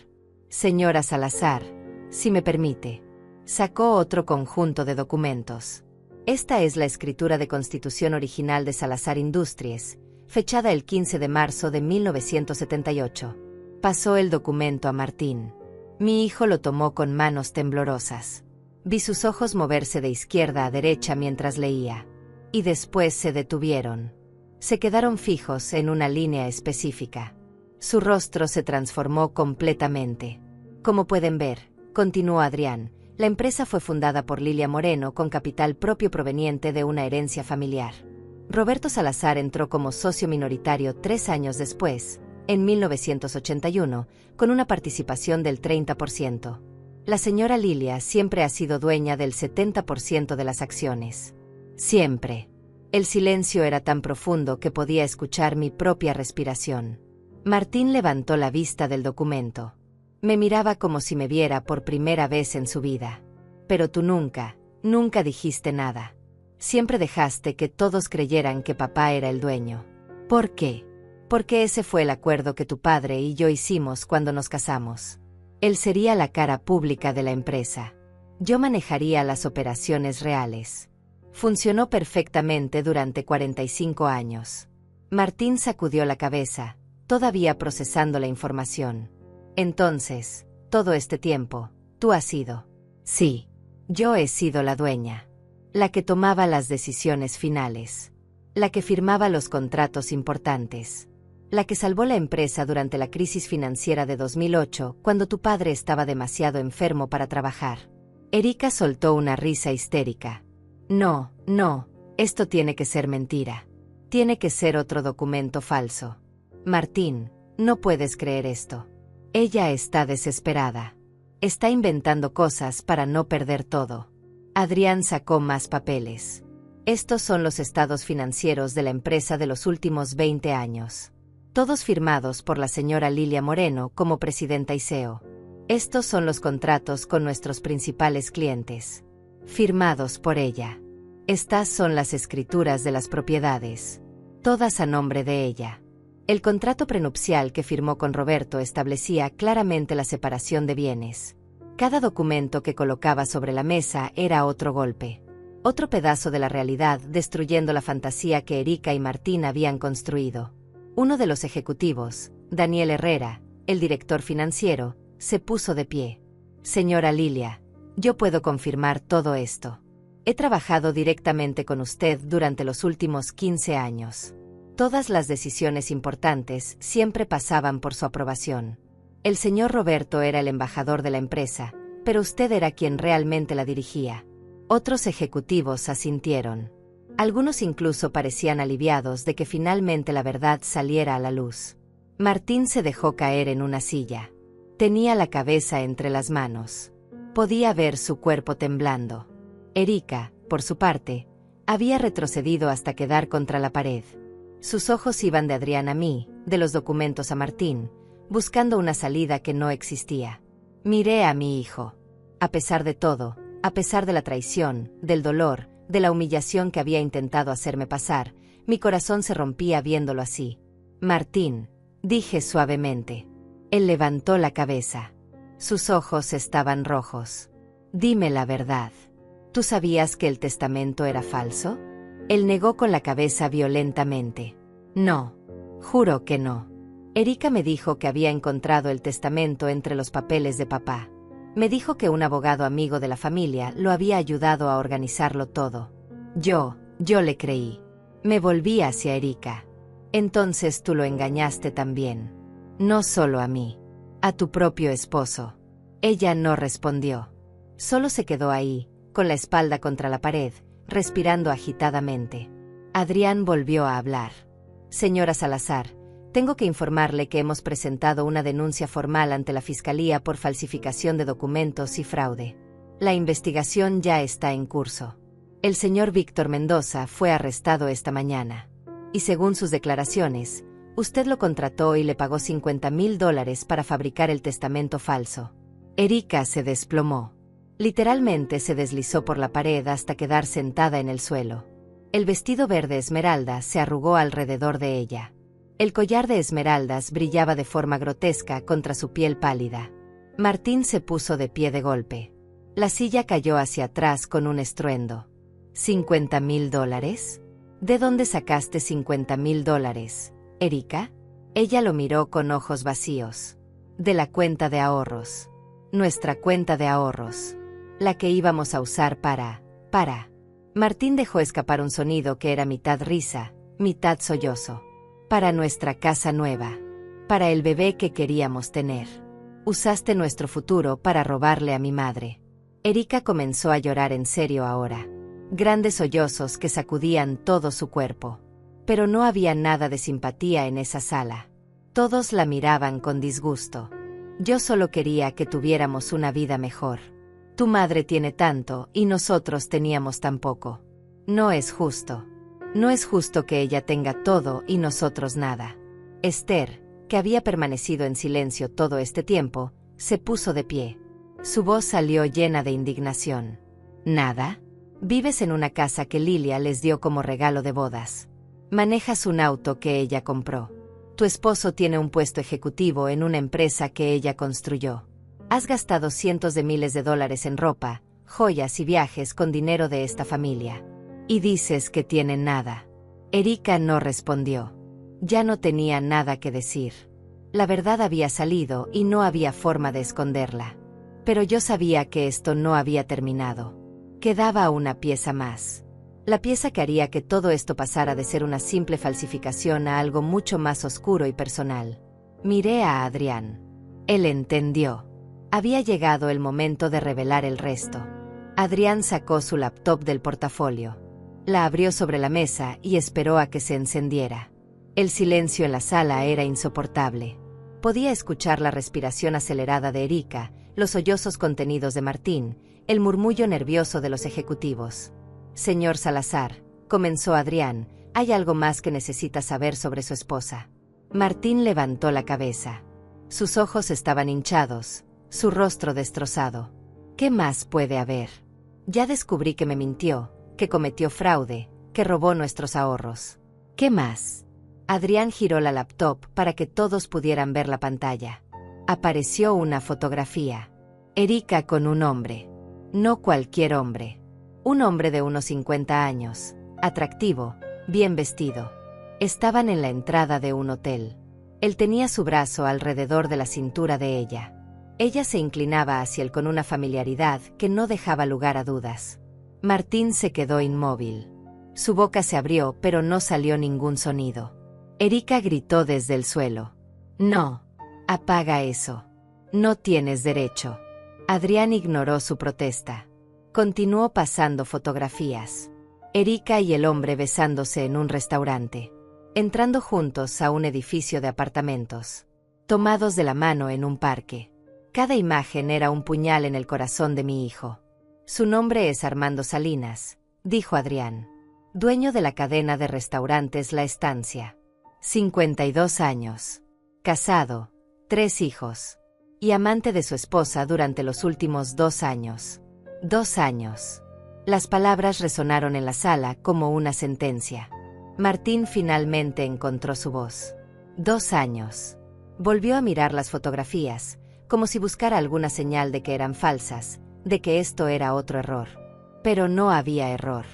Señora Salazar, si me permite. Sacó otro conjunto de documentos. Esta es la escritura de constitución original de Salazar Industries, fechada el 15 de marzo de 1978. Pasó el documento a Martín. Mi hijo lo tomó con manos temblorosas. Vi sus ojos moverse de izquierda a derecha mientras leía. Y después se detuvieron. Se quedaron fijos en una línea específica. Su rostro se transformó completamente. Como pueden ver, continuó Adrián, la empresa fue fundada por Lilia Moreno con capital propio proveniente de una herencia familiar. Roberto Salazar entró como socio minoritario 3 años después, en 1981, con una participación del 30%. La señora Lilia siempre ha sido dueña del 70% de las acciones. Siempre. El silencio era tan profundo que podía escuchar mi propia respiración. Martín levantó la vista del documento. Me miraba como si me viera por primera vez en su vida. Pero tú nunca dijiste nada. Siempre dejaste que todos creyeran que papá era el dueño. ¿Por qué? Porque ese fue el acuerdo que tu padre y yo hicimos cuando nos casamos. Él sería la cara pública de la empresa. Yo manejaría las operaciones reales. Funcionó perfectamente durante 45 años. Martín sacudió la cabeza, todavía procesando la información. Entonces, todo este tiempo, tú has sido. Sí, yo he sido la dueña. La que tomaba las decisiones finales. La que firmaba los contratos importantes. La que salvó la empresa durante la crisis financiera de 2008, cuando tu padre estaba demasiado enfermo para trabajar. Erika soltó una risa histérica. No, esto tiene que ser mentira. Tiene que ser otro documento falso. Martín, no puedes creer esto. Ella está desesperada. Está inventando cosas para no perder todo. Adrián sacó más papeles. Estos son los estados financieros de la empresa de los últimos 20 años. Todos firmados por la señora Lilia Moreno como presidenta y CEO. Estos son los contratos con nuestros principales clientes. Firmados por ella. Estas son las escrituras de las propiedades. Todas a nombre de ella. El contrato prenupcial que firmó con Roberto establecía claramente la separación de bienes. Cada documento que colocaba sobre la mesa era otro golpe. Otro pedazo de la realidad destruyendo la fantasía que Erika y Martín habían construido. Uno de los ejecutivos, Daniel Herrera, el director financiero, se puso de pie. Señora Lilia, yo puedo confirmar todo esto. He trabajado directamente con usted durante los últimos 15 años. Todas las decisiones importantes siempre pasaban por su aprobación. El señor Roberto era el embajador de la empresa, pero usted era quien realmente la dirigía. Otros ejecutivos asintieron. Algunos incluso parecían aliviados de que finalmente la verdad saliera a la luz. Martín se dejó caer en una silla. Tenía la cabeza entre las manos. Podía ver su cuerpo temblando. Erika, por su parte, había retrocedido hasta quedar contra la pared. Sus ojos iban de Adrián a mí, de los documentos a Martín, buscando una salida que no existía. Miré a mi hijo. A pesar de todo, a pesar de la traición, del dolor, de la humillación que había intentado hacerme pasar, mi corazón se rompía viéndolo así. Martín, dije suavemente. Él levantó la cabeza. Sus ojos estaban rojos. Dime la verdad. ¿Tú sabías que el testamento era falso? Él negó con la cabeza violentamente. No. Juro que no. Erika me dijo que había encontrado el testamento entre los papeles de papá. Me dijo que un abogado amigo de la familia lo había ayudado a organizarlo todo. Yo le creí. Me volví hacia Erika. Entonces tú lo engañaste también. No solo a mí. A tu propio esposo. Ella no respondió. Solo se quedó ahí, con la espalda contra la pared, respirando agitadamente. Adrián volvió a hablar. Señora Salazar, tengo que informarle que hemos presentado una denuncia formal ante la Fiscalía por falsificación de documentos y fraude. La investigación ya está en curso. El señor Víctor Mendoza fue arrestado esta mañana. Y según sus declaraciones, usted lo contrató y le pagó $50,000 para fabricar el testamento falso. Erika se desplomó. Literalmente se deslizó por la pared hasta quedar sentada en el suelo. El vestido verde esmeralda se arrugó alrededor de ella. El collar de esmeraldas brillaba de forma grotesca contra su piel pálida. Martín se puso de pie de golpe. La silla cayó hacia atrás con un estruendo. ¿$50,000? ¿De dónde sacaste $50,000, Erika? Ella lo miró con ojos vacíos. De la cuenta de ahorros. Nuestra cuenta de ahorros. La que íbamos a usar para. Martín dejó escapar un sonido que era mitad risa, mitad sollozo. Para nuestra casa nueva. Para el bebé que queríamos tener. Usaste nuestro futuro para robarle a mi madre. Erika comenzó a llorar en serio ahora. Grandes sollozos que sacudían todo su cuerpo. Pero no había nada de simpatía en esa sala. Todos la miraban con disgusto. Yo solo quería que tuviéramos una vida mejor. Tu madre tiene tanto y nosotros teníamos tan poco. No es justo. No es justo que ella tenga todo y nosotros nada. Esther, que había permanecido en silencio todo este tiempo, se puso de pie. Su voz salió llena de indignación. ¿Nada? Vives en una casa que Lilia les dio como regalo de bodas. Manejas un auto que ella compró. Tu esposo tiene un puesto ejecutivo en una empresa que ella construyó. Has gastado cientos de miles de dólares en ropa, joyas y viajes con dinero de esta familia. Y dices que tienen nada. Erika no respondió. Ya no tenía nada que decir. La verdad había salido y no había forma de esconderla. Pero yo sabía que esto no había terminado. Quedaba una pieza más. La pieza que haría que todo esto pasara de ser una simple falsificación a algo mucho más oscuro y personal. Miré a Adrián. Él entendió. Había llegado el momento de revelar el resto. Adrián sacó su laptop del portafolio. La abrió sobre la mesa y esperó a que se encendiera. El silencio en la sala era insoportable. Podía escuchar la respiración acelerada de Erika, los sollozos contenidos de Martín, el murmullo nervioso de los ejecutivos. Señor Salazar, comenzó Adrián, hay algo más que necesita saber sobre su esposa. Martín levantó la cabeza. Sus ojos estaban hinchados, su rostro destrozado. ¿Qué más puede haber? Ya descubrí que me mintió, que cometió fraude, que robó nuestros ahorros. ¿Qué más? Adrián giró la laptop para que todos pudieran ver la pantalla. Apareció una fotografía. Erika con un hombre. No cualquier hombre. Un hombre de unos 50 años, atractivo, bien vestido. Estaban en la entrada de un hotel. Él tenía su brazo alrededor de la cintura de ella. Ella se inclinaba hacia él con una familiaridad que no dejaba lugar a dudas. Martín se quedó inmóvil. Su boca se abrió, pero no salió ningún sonido. Erika gritó desde el suelo. No. Apaga eso. No tienes derecho. Adrián ignoró su protesta. Continuó pasando fotografías. Erika y el hombre besándose en un restaurante. Entrando juntos a un edificio de apartamentos. Tomados de la mano en un parque. Cada imagen era un puñal en el corazón de mi hijo. Su nombre es Armando Salinas, dijo Adrián. Dueño de la cadena de restaurantes La Estancia. 52 años. Casado. 3 hijos. Y amante de su esposa durante los últimos 2 años. 2 años. Las palabras resonaron en la sala como una sentencia. Martín finalmente encontró su voz. 2 años. Volvió a mirar las fotografías, como si buscara alguna señal de que eran falsas, de que esto era otro error. Pero no había error.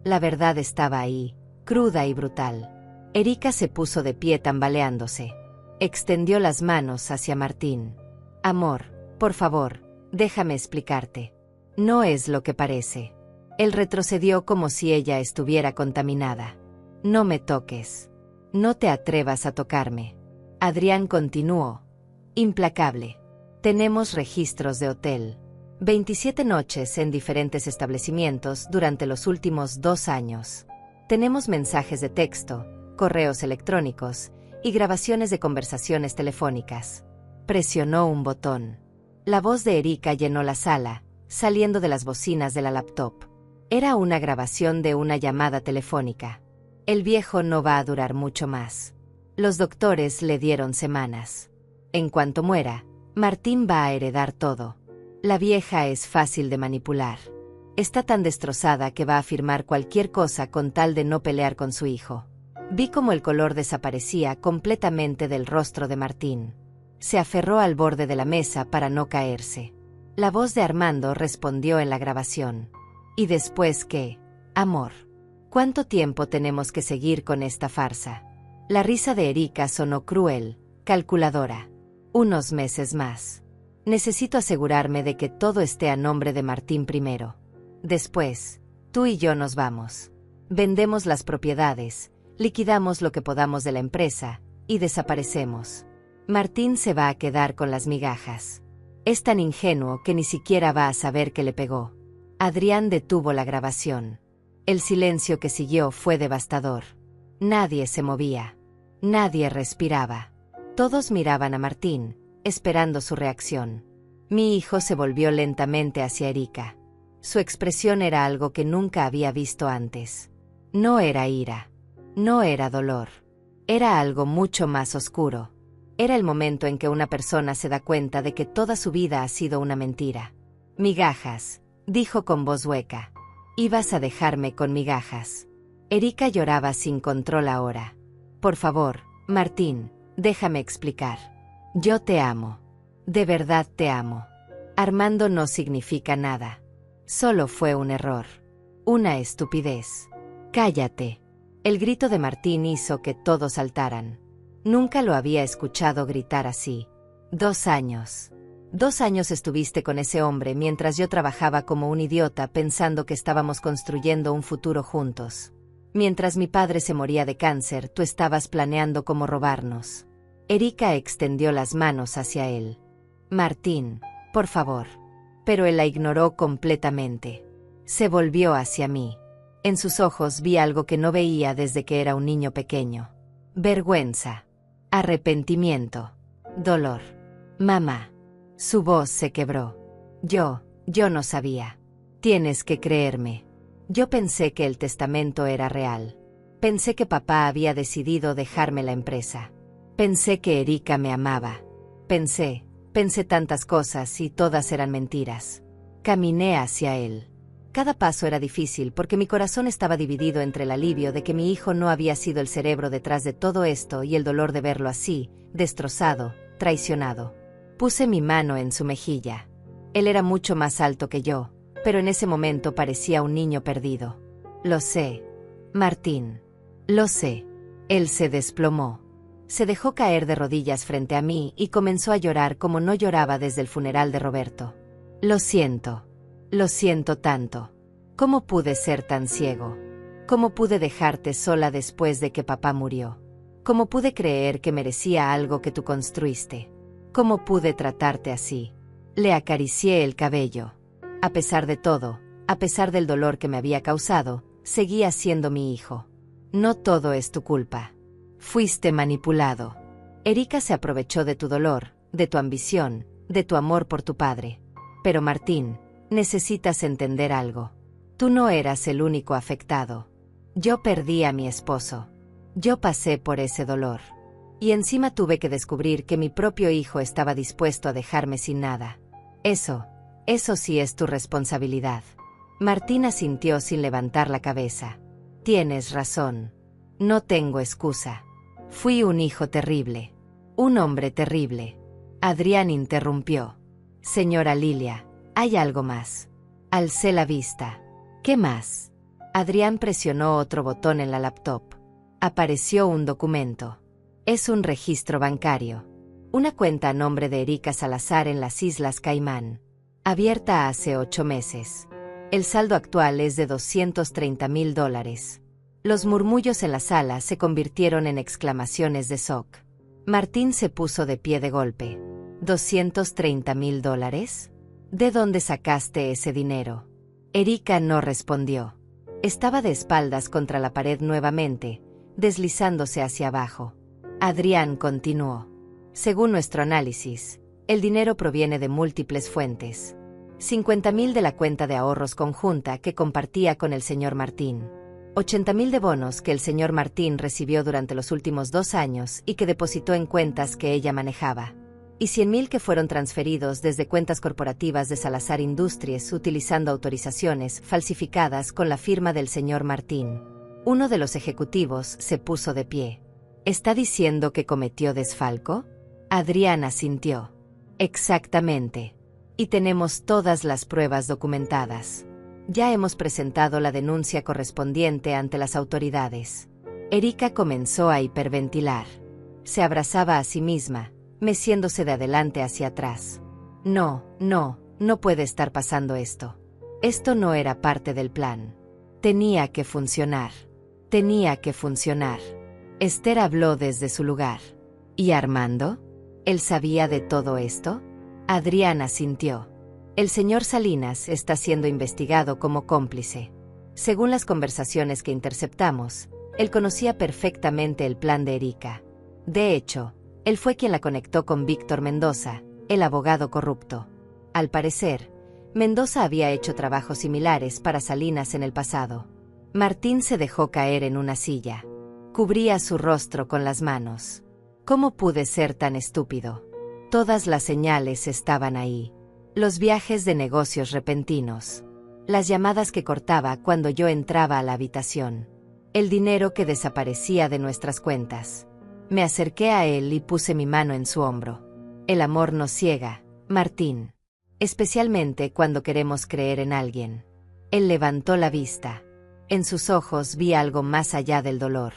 La verdad estaba ahí, cruda y brutal. Erika se puso de pie tambaleándose. Extendió las manos hacia Martín. Amor, por favor, déjame explicarte. No es lo que parece. Él retrocedió como si ella estuviera contaminada. No me toques. No te atrevas a tocarme. Adrián continuó. Implacable. Tenemos registros de hotel. 27 noches en diferentes establecimientos durante los últimos 2 años. Tenemos mensajes de texto, correos electrónicos y grabaciones de conversaciones telefónicas. Presionó un botón. La voz de Erika llenó la sala, saliendo de las bocinas de la laptop. Era una grabación de una llamada telefónica. El viejo no va a durar mucho más. Los doctores le dieron semanas. En cuanto muera, Martín va a heredar todo. La vieja es fácil de manipular. Está tan destrozada que va a firmar cualquier cosa con tal de no pelear con su hijo. Vi cómo el color desaparecía completamente del rostro de Martín. Se aferró al borde de la mesa para no caerse. La voz de Armando respondió en la grabación. ¿Y después qué? Amor. ¿Cuánto tiempo tenemos que seguir con esta farsa? La risa de Erika sonó cruel, calculadora. Unos meses más. Necesito asegurarme de que todo esté a nombre de Martín primero. Después, tú y yo nos vamos. Vendemos las propiedades, liquidamos lo que podamos de la empresa, y desaparecemos. Martín se va a quedar con las migajas. Es tan ingenuo que ni siquiera va a saber que le pegó. Adrián detuvo la grabación. El silencio que siguió fue devastador. Nadie se movía. Nadie respiraba. Todos miraban a Martín, esperando su reacción. Mi hijo se volvió lentamente hacia Erika. Su expresión era algo que nunca había visto antes. No era ira. No era dolor. Era algo mucho más oscuro. Era el momento en que una persona se da cuenta de que toda su vida ha sido una mentira. Migajas, dijo con voz hueca. Ibas a dejarme con migajas. Erika lloraba sin control ahora. Por favor, Martín, déjame explicar. Yo te amo. De verdad te amo. Armando no significa nada. Solo fue un error. Una estupidez. Cállate. El grito de Martín hizo que todos saltaran. Nunca lo había escuchado gritar así. 2 años. 2 años estuviste con ese hombre mientras yo trabajaba como un idiota pensando que estábamos construyendo un futuro juntos. Mientras mi padre se moría de cáncer, tú estabas planeando cómo robarnos. Erika extendió las manos hacia él. Martín, por favor. Pero él la ignoró completamente. Se volvió hacia mí. En sus ojos vi algo que no veía desde que era un niño pequeño. Vergüenza. Arrepentimiento. Dolor. Mamá. Su voz se quebró. Yo no sabía. Tienes que creerme. Yo pensé que el testamento era real. Pensé que papá había decidido dejarme la empresa. Pensé que Erika me amaba. Pensé tantas cosas y todas eran mentiras. Caminé hacia él. Cada paso era difícil porque mi corazón estaba dividido entre el alivio de que mi hijo no había sido el cerebro detrás de todo esto y el dolor de verlo así, destrozado, traicionado. Puse mi mano en su mejilla. Él era mucho más alto que yo, pero en ese momento parecía un niño perdido. Lo sé, Martín. Lo sé. Él se desplomó. Se dejó caer de rodillas frente a mí y comenzó a llorar como no lloraba desde el funeral de Roberto. Lo siento. Lo siento tanto. ¿Cómo pude ser tan ciego? ¿Cómo pude dejarte sola después de que papá murió? ¿Cómo pude creer que merecía algo que tú construiste? ¿Cómo pude tratarte así? Le acaricié el cabello. A pesar de todo, a pesar del dolor que me había causado, seguía siendo mi hijo. No todo es tu culpa. Fuiste manipulado. Erika se aprovechó de tu dolor, de tu ambición, de tu amor por tu padre. Pero Martín, necesitas entender algo. Tú no eras el único afectado. Yo perdí a mi esposo. Yo pasé por ese dolor. Y encima tuve que descubrir que mi propio hijo estaba dispuesto a dejarme sin nada. Eso sí es tu responsabilidad. Martín asintió sin levantar la cabeza. Tienes razón. No tengo excusa. Fui un hijo terrible. Un hombre terrible. Adrián interrumpió. Señora Lilia, hay algo más. Alcé la vista. ¿Qué más? Adrián presionó otro botón en la laptop. Apareció un documento. Es un registro bancario. Una cuenta a nombre de Erika Salazar en las Islas Caimán. Abierta hace 8 meses. El saldo actual es de $230,000. Los murmullos en la sala se convirtieron en exclamaciones de shock. Martín se puso de pie de golpe. ¿$230,000? ¿De dónde sacaste ese dinero? Erika no respondió. Estaba de espaldas contra la pared nuevamente, deslizándose hacia abajo. Adrián continuó. Según nuestro análisis, el dinero proviene de múltiples fuentes. 50,000 de la cuenta de ahorros conjunta que compartía con el señor Martín. 80,000 de bonos que el señor Martín recibió durante los últimos 2 años y que depositó en cuentas que ella manejaba. Y 100,000 que fueron transferidos desde cuentas corporativas de Salazar Industries utilizando autorizaciones falsificadas con la firma del señor Martín. Uno de los ejecutivos se puso de pie. ¿Está diciendo que cometió desfalco? Adrián asintió. Exactamente. Y tenemos todas las pruebas documentadas. Ya hemos presentado la denuncia correspondiente ante las autoridades. Erika comenzó a hiperventilar. Se abrazaba a sí misma, meciéndose de adelante hacia atrás. No puede estar pasando esto. Esto no era parte del plan. Tenía que funcionar. Tenía que funcionar. Esther habló desde su lugar. ¿Y Armando? ¿Él sabía de todo esto? Adrián asintió. El señor Salinas está siendo investigado como cómplice. Según las conversaciones que interceptamos, él conocía perfectamente el plan de Erika. De hecho, él fue quien la conectó con Víctor Mendoza, el abogado corrupto. Al parecer, Mendoza había hecho trabajos similares para Salinas en el pasado. Martín se dejó caer en una silla. Cubría su rostro con las manos. ¿Cómo pude ser tan estúpido? Todas las señales estaban ahí. Los viajes de negocios repentinos. Las llamadas que cortaba cuando yo entraba a la habitación. El dinero que desaparecía de nuestras cuentas. Me acerqué a él y puse mi mano en su hombro. El amor nos ciega, Martín. especialmente cuando queremos creer en alguien. Él levantó la vista. En sus ojos vi algo más allá del dolor.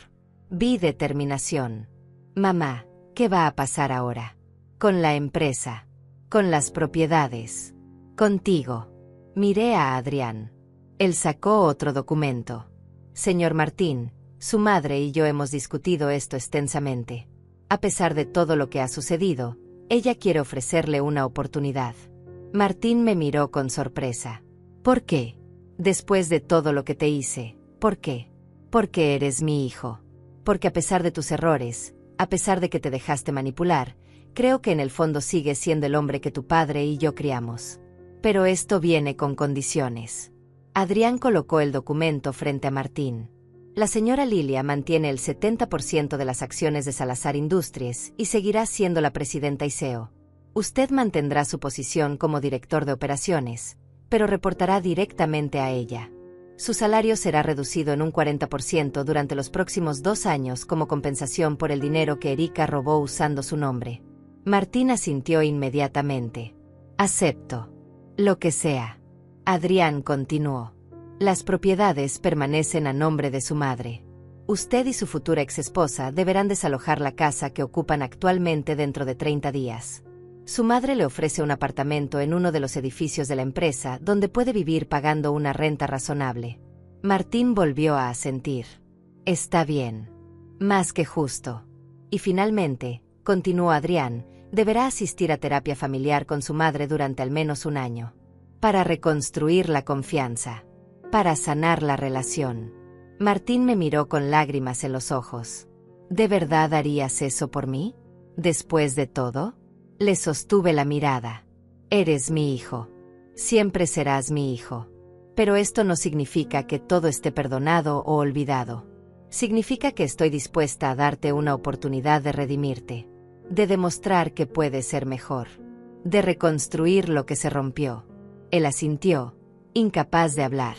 Vi determinación. Mamá, ¿qué va a pasar ahora? Con la empresa. Con las propiedades. Contigo. Miré a Adrián. Él sacó otro documento. Señor Martín, su madre y yo hemos discutido esto extensamente. A pesar de todo lo que ha sucedido, ella quiere ofrecerle una oportunidad. Martín me miró con sorpresa. ¿Por qué? Después de todo lo que te hice, ¿por qué? Porque eres mi hijo. Porque a pesar de tus errores, a pesar de que te dejaste manipular, creo que en el fondo sigues siendo el hombre que tu padre y yo criamos. Pero esto viene con condiciones. Adrián colocó el documento frente a Martín. La señora Lilia mantiene el 70% de las acciones de Salazar Industries y seguirá siendo la presidenta y CEO. Usted mantendrá su posición como director de operaciones, pero reportará directamente a ella. Su salario será reducido en un 40% durante los próximos 2 años como compensación por el dinero que Erika robó usando su nombre. Martín asintió inmediatamente. Acepto. Lo que sea. Adrián continuó. Las propiedades permanecen a nombre de su madre. Usted y su futura exesposa deberán desalojar la casa que ocupan actualmente dentro de 30 días. Su madre le ofrece un apartamento en uno de los edificios de la empresa donde puede vivir pagando una renta razonable. Martín volvió a asentir. Está bien. Más que justo. Y finalmente, continuó Adrián, deberá asistir a terapia familiar con su madre durante al menos 1 año. Para reconstruir la confianza. Para sanar la relación. Martín me miró con lágrimas en los ojos. ¿De verdad harías eso por mí? ¿Después de todo? Le sostuve la mirada. Eres mi hijo. Siempre serás mi hijo. Pero esto no significa que todo esté perdonado o olvidado. Significa que estoy dispuesta a darte una oportunidad de redimirte. De demostrar que puedes ser mejor. De reconstruir lo que se rompió. Él asintió, incapaz de hablar.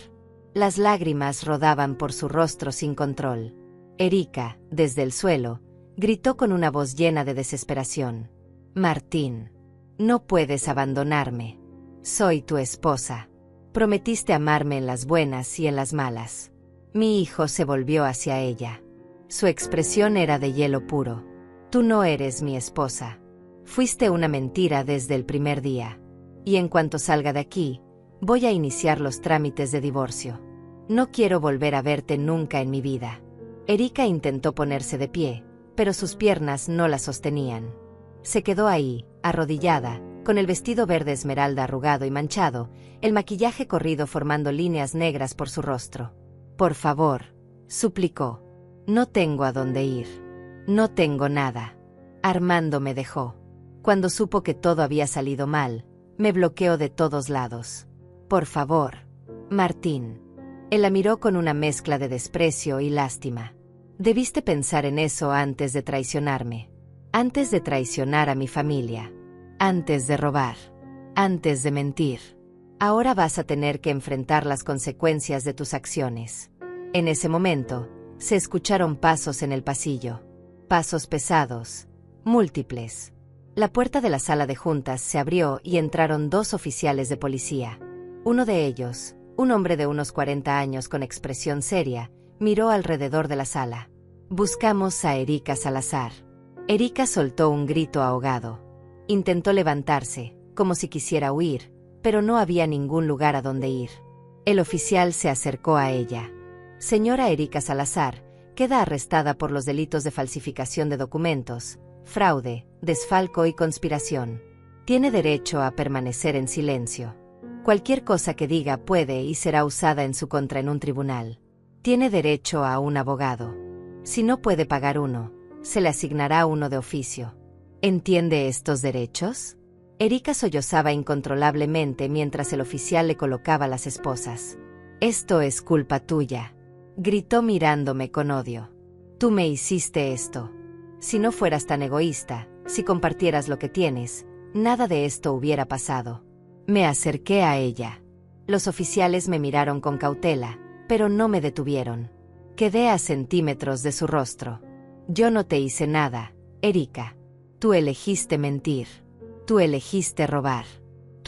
Las lágrimas rodaban por su rostro sin control. Erika, desde el suelo, gritó con una voz llena de desesperación. Martín, no puedes abandonarme. Soy tu esposa. Prometiste amarme en las buenas y en las malas. Mi hijo se volvió hacia ella. Su expresión era de hielo puro. Tú no eres mi esposa. Fuiste una mentira desde el primer día. Y en cuanto salga de aquí, voy a iniciar los trámites de divorcio. No quiero volver a verte nunca en mi vida. Erika intentó ponerse de pie, pero sus piernas no la sostenían. Se quedó ahí, arrodillada, con el vestido verde esmeralda arrugado y manchado, el maquillaje corrido formando líneas negras por su rostro. Por favor, suplicó. No tengo a dónde ir. No tengo nada. Armando me dejó. Cuando supo que todo había salido mal, me bloqueó de todos lados. Por favor, Martín. Él la miró con una mezcla de desprecio y lástima. Debiste pensar en eso antes de traicionarme. Antes de traicionar a mi familia. Antes de robar. Antes de mentir. Ahora vas a tener que enfrentar las consecuencias de tus acciones. En ese momento, se escucharon pasos en el pasillo. Pasos pesados. Múltiples. La puerta de la sala de juntas se abrió y entraron 2 oficiales de policía. Uno de ellos, un hombre de unos 40 años con expresión seria, miró alrededor de la sala. Buscamos a Erika Salazar. Erika soltó un grito ahogado. Intentó levantarse, como si quisiera huir, pero no había ningún lugar a donde ir. El oficial se acercó a ella. Señora Erika Salazar, queda arrestada por los delitos de falsificación de documentos, fraude, desfalco y conspiración. Tiene derecho a permanecer en silencio. Cualquier cosa que diga puede y será usada en su contra en un tribunal. Tiene derecho a un abogado. Si no puede pagar uno, se le asignará uno de oficio. ¿Entiende estos derechos? Erika sollozaba incontrolablemente mientras el oficial le colocaba las esposas. Esto es culpa tuya, gritó mirándome con odio. Tú me hiciste esto. Si no fueras tan egoísta, si compartieras lo que tienes, nada de esto hubiera pasado. Me acerqué a ella. Los oficiales me miraron con cautela, pero no me detuvieron. Quedé a centímetros de su rostro. Yo no te hice nada, Erika. Tú elegiste mentir. Tú elegiste robar.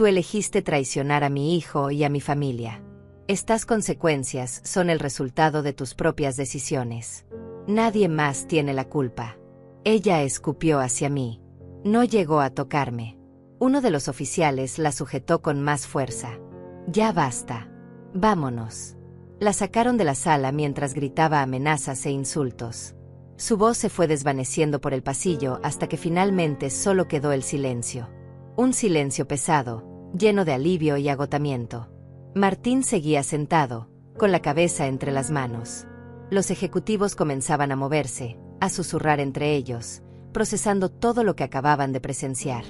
Tú elegiste traicionar a mi hijo y a mi familia. Estas consecuencias son el resultado de tus propias decisiones. Nadie más tiene la culpa. Ella escupió hacia mí. No llegó a tocarme. Uno de los oficiales la sujetó con más fuerza. Ya basta. Vámonos. La sacaron de la sala mientras gritaba amenazas e insultos. Su voz se fue desvaneciendo por el pasillo hasta que finalmente solo quedó el silencio. Un silencio pesado, lleno de alivio y agotamiento. Martín seguía sentado, con la cabeza entre las manos. Los ejecutivos comenzaban a moverse, a susurrar entre ellos, procesando todo lo que acababan de presenciar.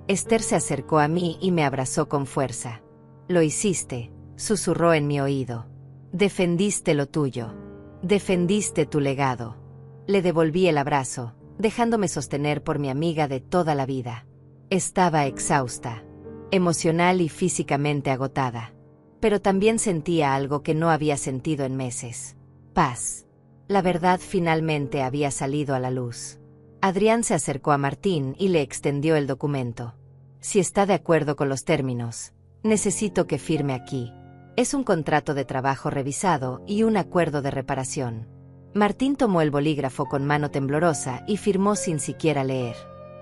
Esther se acercó a mí y me abrazó con fuerza. «Lo hiciste», susurró en mi oído. «Defendiste lo tuyo. Defendiste tu legado». Le devolví el abrazo, dejándome sostener por mi amiga de toda la vida. Estaba exhausta, emocional y físicamente agotada. Pero también sentía algo que no había sentido en meses. Paz. La verdad finalmente había salido a la luz. Adrián se acercó a Martín y le extendió el documento. «Si está de acuerdo con los términos, necesito que firme aquí. Es un contrato de trabajo revisado y un acuerdo de reparación». Martín tomó el bolígrafo con mano temblorosa y firmó sin siquiera leer.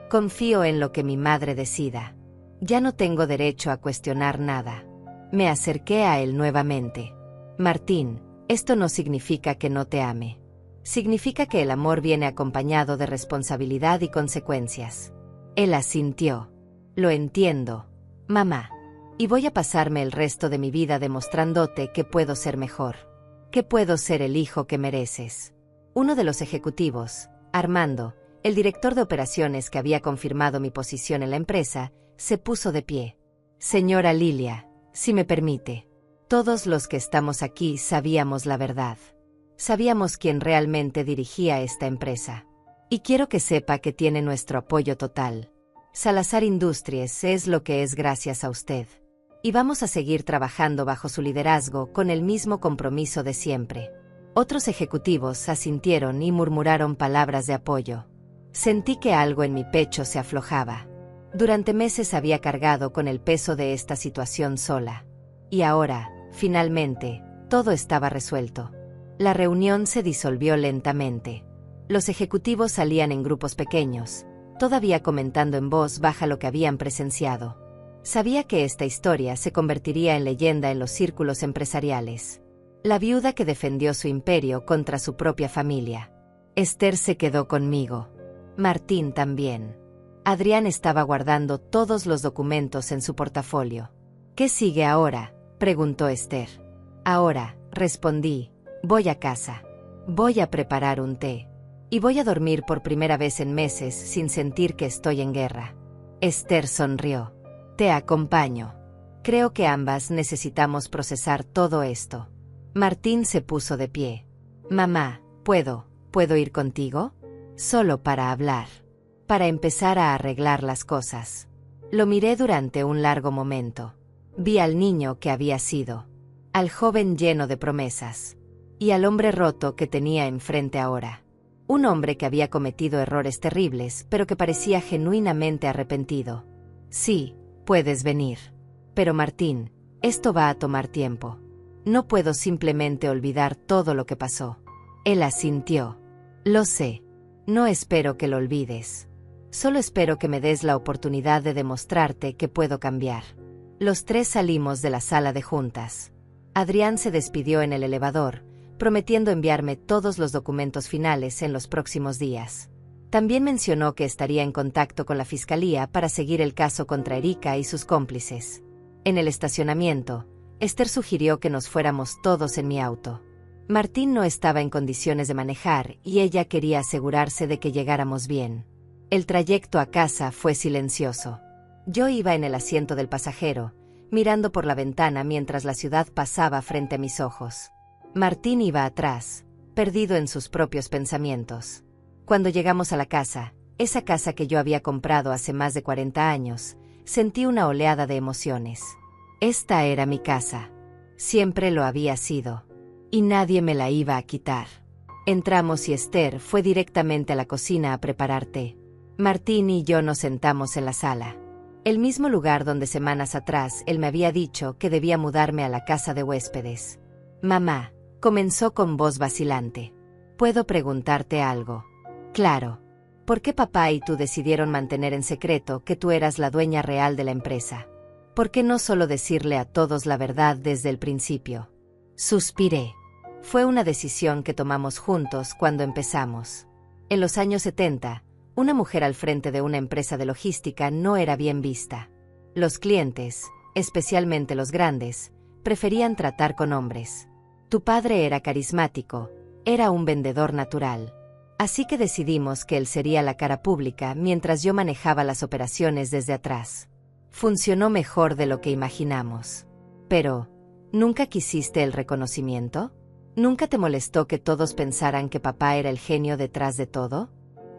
«Confío en lo que mi madre decida. Ya no tengo derecho a cuestionar nada». Me acerqué a él nuevamente. «Martín, esto no significa que no te ame. Significa que el amor viene acompañado de responsabilidad y consecuencias». Él asintió. «Lo entiendo, mamá. Y voy a pasarme el resto de mi vida demostrándote que puedo ser mejor. Que puedo ser el hijo que mereces». Uno de los ejecutivos, Armando, el director de operaciones que había confirmado mi posición en la empresa, se puso de pie. «Señora Lilia, si me permite, todos los que estamos aquí sabíamos la verdad. Sabíamos quién realmente dirigía esta empresa. Y quiero que sepa que tiene nuestro apoyo total. Salazar Industries es lo que es gracias a usted. Y vamos a seguir trabajando bajo su liderazgo con el mismo compromiso de siempre». Otros ejecutivos asintieron y murmuraron palabras de apoyo. Sentí que algo en mi pecho se aflojaba. Durante meses había cargado con el peso de esta situación sola. Y ahora, finalmente, todo estaba resuelto. La reunión se disolvió lentamente. Los ejecutivos salían en grupos pequeños, todavía comentando en voz baja lo que habían presenciado. Sabía que esta historia se convertiría en leyenda en los círculos empresariales. La viuda que defendió su imperio contra su propia familia. Esther se quedó conmigo. Martín también. Adrián estaba guardando todos los documentos en su portafolio. «¿Qué sigue ahora?», preguntó Esther. «Ahora», respondí, «voy a casa. Voy a preparar un té. Y voy a dormir por primera vez en meses sin sentir que estoy en guerra». Esther sonrió. «Te acompaño. Creo que ambas necesitamos procesar todo esto». Martín se puso de pie. «Mamá, ¿puedo ir contigo? Solo para hablar. Para empezar a arreglar las cosas». Lo miré durante un largo momento. Vi al niño que había sido. Al joven lleno de promesas. Y al hombre roto que tenía enfrente ahora. Un hombre que había cometido errores terribles, pero que parecía genuinamente arrepentido. «Sí, puedes venir. Pero Martín, esto va a tomar tiempo. No puedo simplemente olvidar todo lo que pasó». Él asintió. «Lo sé. No espero que lo olvides. Solo espero que me des la oportunidad de demostrarte que puedo cambiar». Los tres salimos de la sala de juntas. Adrián se despidió en el elevador, prometiendo enviarme todos los documentos finales en los próximos días. También mencionó que estaría en contacto con la fiscalía para seguir el caso contra Erika y sus cómplices. En el estacionamiento, Esther sugirió que nos fuéramos todos en mi auto. Martín no estaba en condiciones de manejar y ella quería asegurarse de que llegáramos bien. El trayecto a casa fue silencioso. Yo iba en el asiento del pasajero, mirando por la ventana mientras la ciudad pasaba frente a mis ojos. Martín iba atrás, perdido en sus propios pensamientos. Cuando llegamos a la casa, esa casa que yo había comprado hace más de 40 años, sentí una oleada de emociones. Esta era mi casa. Siempre lo había sido. Y nadie me la iba a quitar. Entramos y Esther fue directamente a la cocina a preparar té. Martín y yo nos sentamos en la sala. El mismo lugar donde semanas atrás él me había dicho que debía mudarme a la casa de huéspedes. Mamá, comenzó con voz vacilante. ¿Puedo preguntarte algo? Claro. ¿Por qué papá y tú decidieron mantener en secreto que tú eras la dueña real de la empresa? ¿Por qué no solo decirle a todos la verdad desde el principio? Suspiré. Fue una decisión que tomamos juntos cuando empezamos. En los años 70, una mujer al frente de una empresa de logística no era bien vista. Los clientes, especialmente los grandes, preferían tratar con hombres. Tu padre era carismático, era un vendedor natural. Así que decidimos que él sería la cara pública mientras yo manejaba las operaciones desde atrás. Funcionó mejor de lo que imaginamos. Pero, ¿nunca quisiste el reconocimiento? ¿Nunca te molestó que todos pensaran que papá era el genio detrás de todo?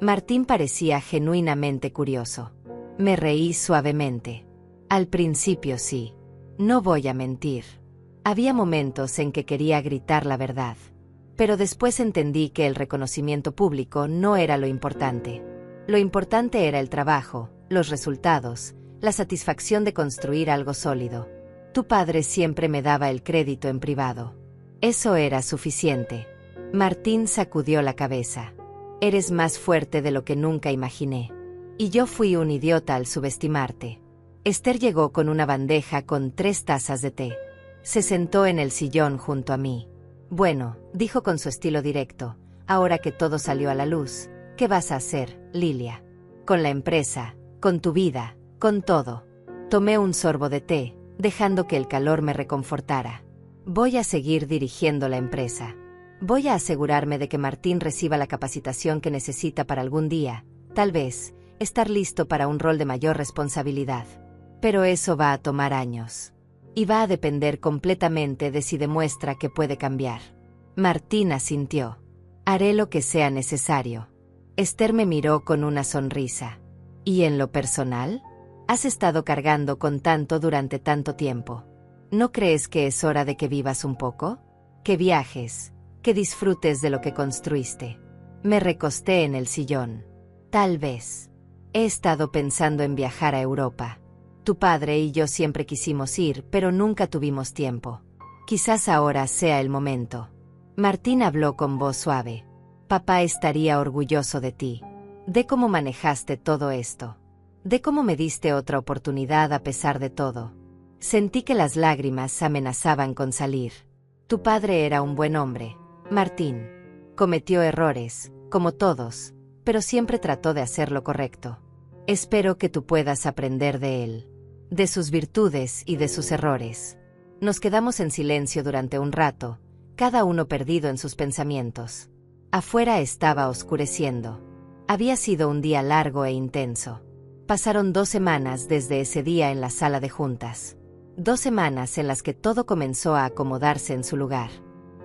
Martín parecía genuinamente curioso. Me reí suavemente. Al principio sí. No voy a mentir. Había momentos en que quería gritar la verdad. Pero después entendí que el reconocimiento público no era lo importante. Lo importante era el trabajo, los resultados, la satisfacción de construir algo sólido. Tu padre siempre me daba el crédito en privado. Eso era suficiente. Martín sacudió la cabeza. Eres más fuerte de lo que nunca imaginé. Y yo fui un idiota al subestimarte. Esther llegó con una bandeja con 3 tazas de té. Se sentó en el sillón junto a mí. Bueno, dijo con su estilo directo, ahora que todo salió a la luz, ¿qué vas a hacer, Lilia? Con la empresa, con tu vida, con todo. Tomé un sorbo de té, dejando que el calor me reconfortara. Voy a seguir dirigiendo la empresa. Voy a asegurarme de que Martín reciba la capacitación que necesita para algún día, tal vez, estar listo para un rol de mayor responsabilidad. Pero eso va a tomar años. Y va a depender completamente de si demuestra que puede cambiar. Martín asintió. Haré lo que sea necesario. Esther me miró con una sonrisa. ¿Y en lo personal? Has estado cargando con tanto durante tanto tiempo. ¿No crees que es hora de que vivas un poco? Que viajes, que disfrutes de lo que construiste. Me recosté en el sillón. Tal vez. He estado pensando en viajar a Europa. Tu padre y yo siempre quisimos ir, pero nunca tuvimos tiempo. Quizás ahora sea el momento. Martín habló con voz suave. Papá estaría orgulloso de ti. De cómo manejaste todo esto. De cómo me diste otra oportunidad a pesar de todo. Sentí que las lágrimas amenazaban con salir. Tu padre era un buen hombre, Martín. Cometió errores, como todos, pero siempre trató de hacer lo correcto. Espero que tú puedas aprender de él, de sus virtudes y de sus errores. Nos quedamos en silencio durante un rato, cada uno perdido en sus pensamientos. Afuera estaba oscureciendo. Había sido un día largo e intenso. Pasaron 2 semanas desde ese día en la sala de juntas. 2 semanas en las que todo comenzó a acomodarse en su lugar.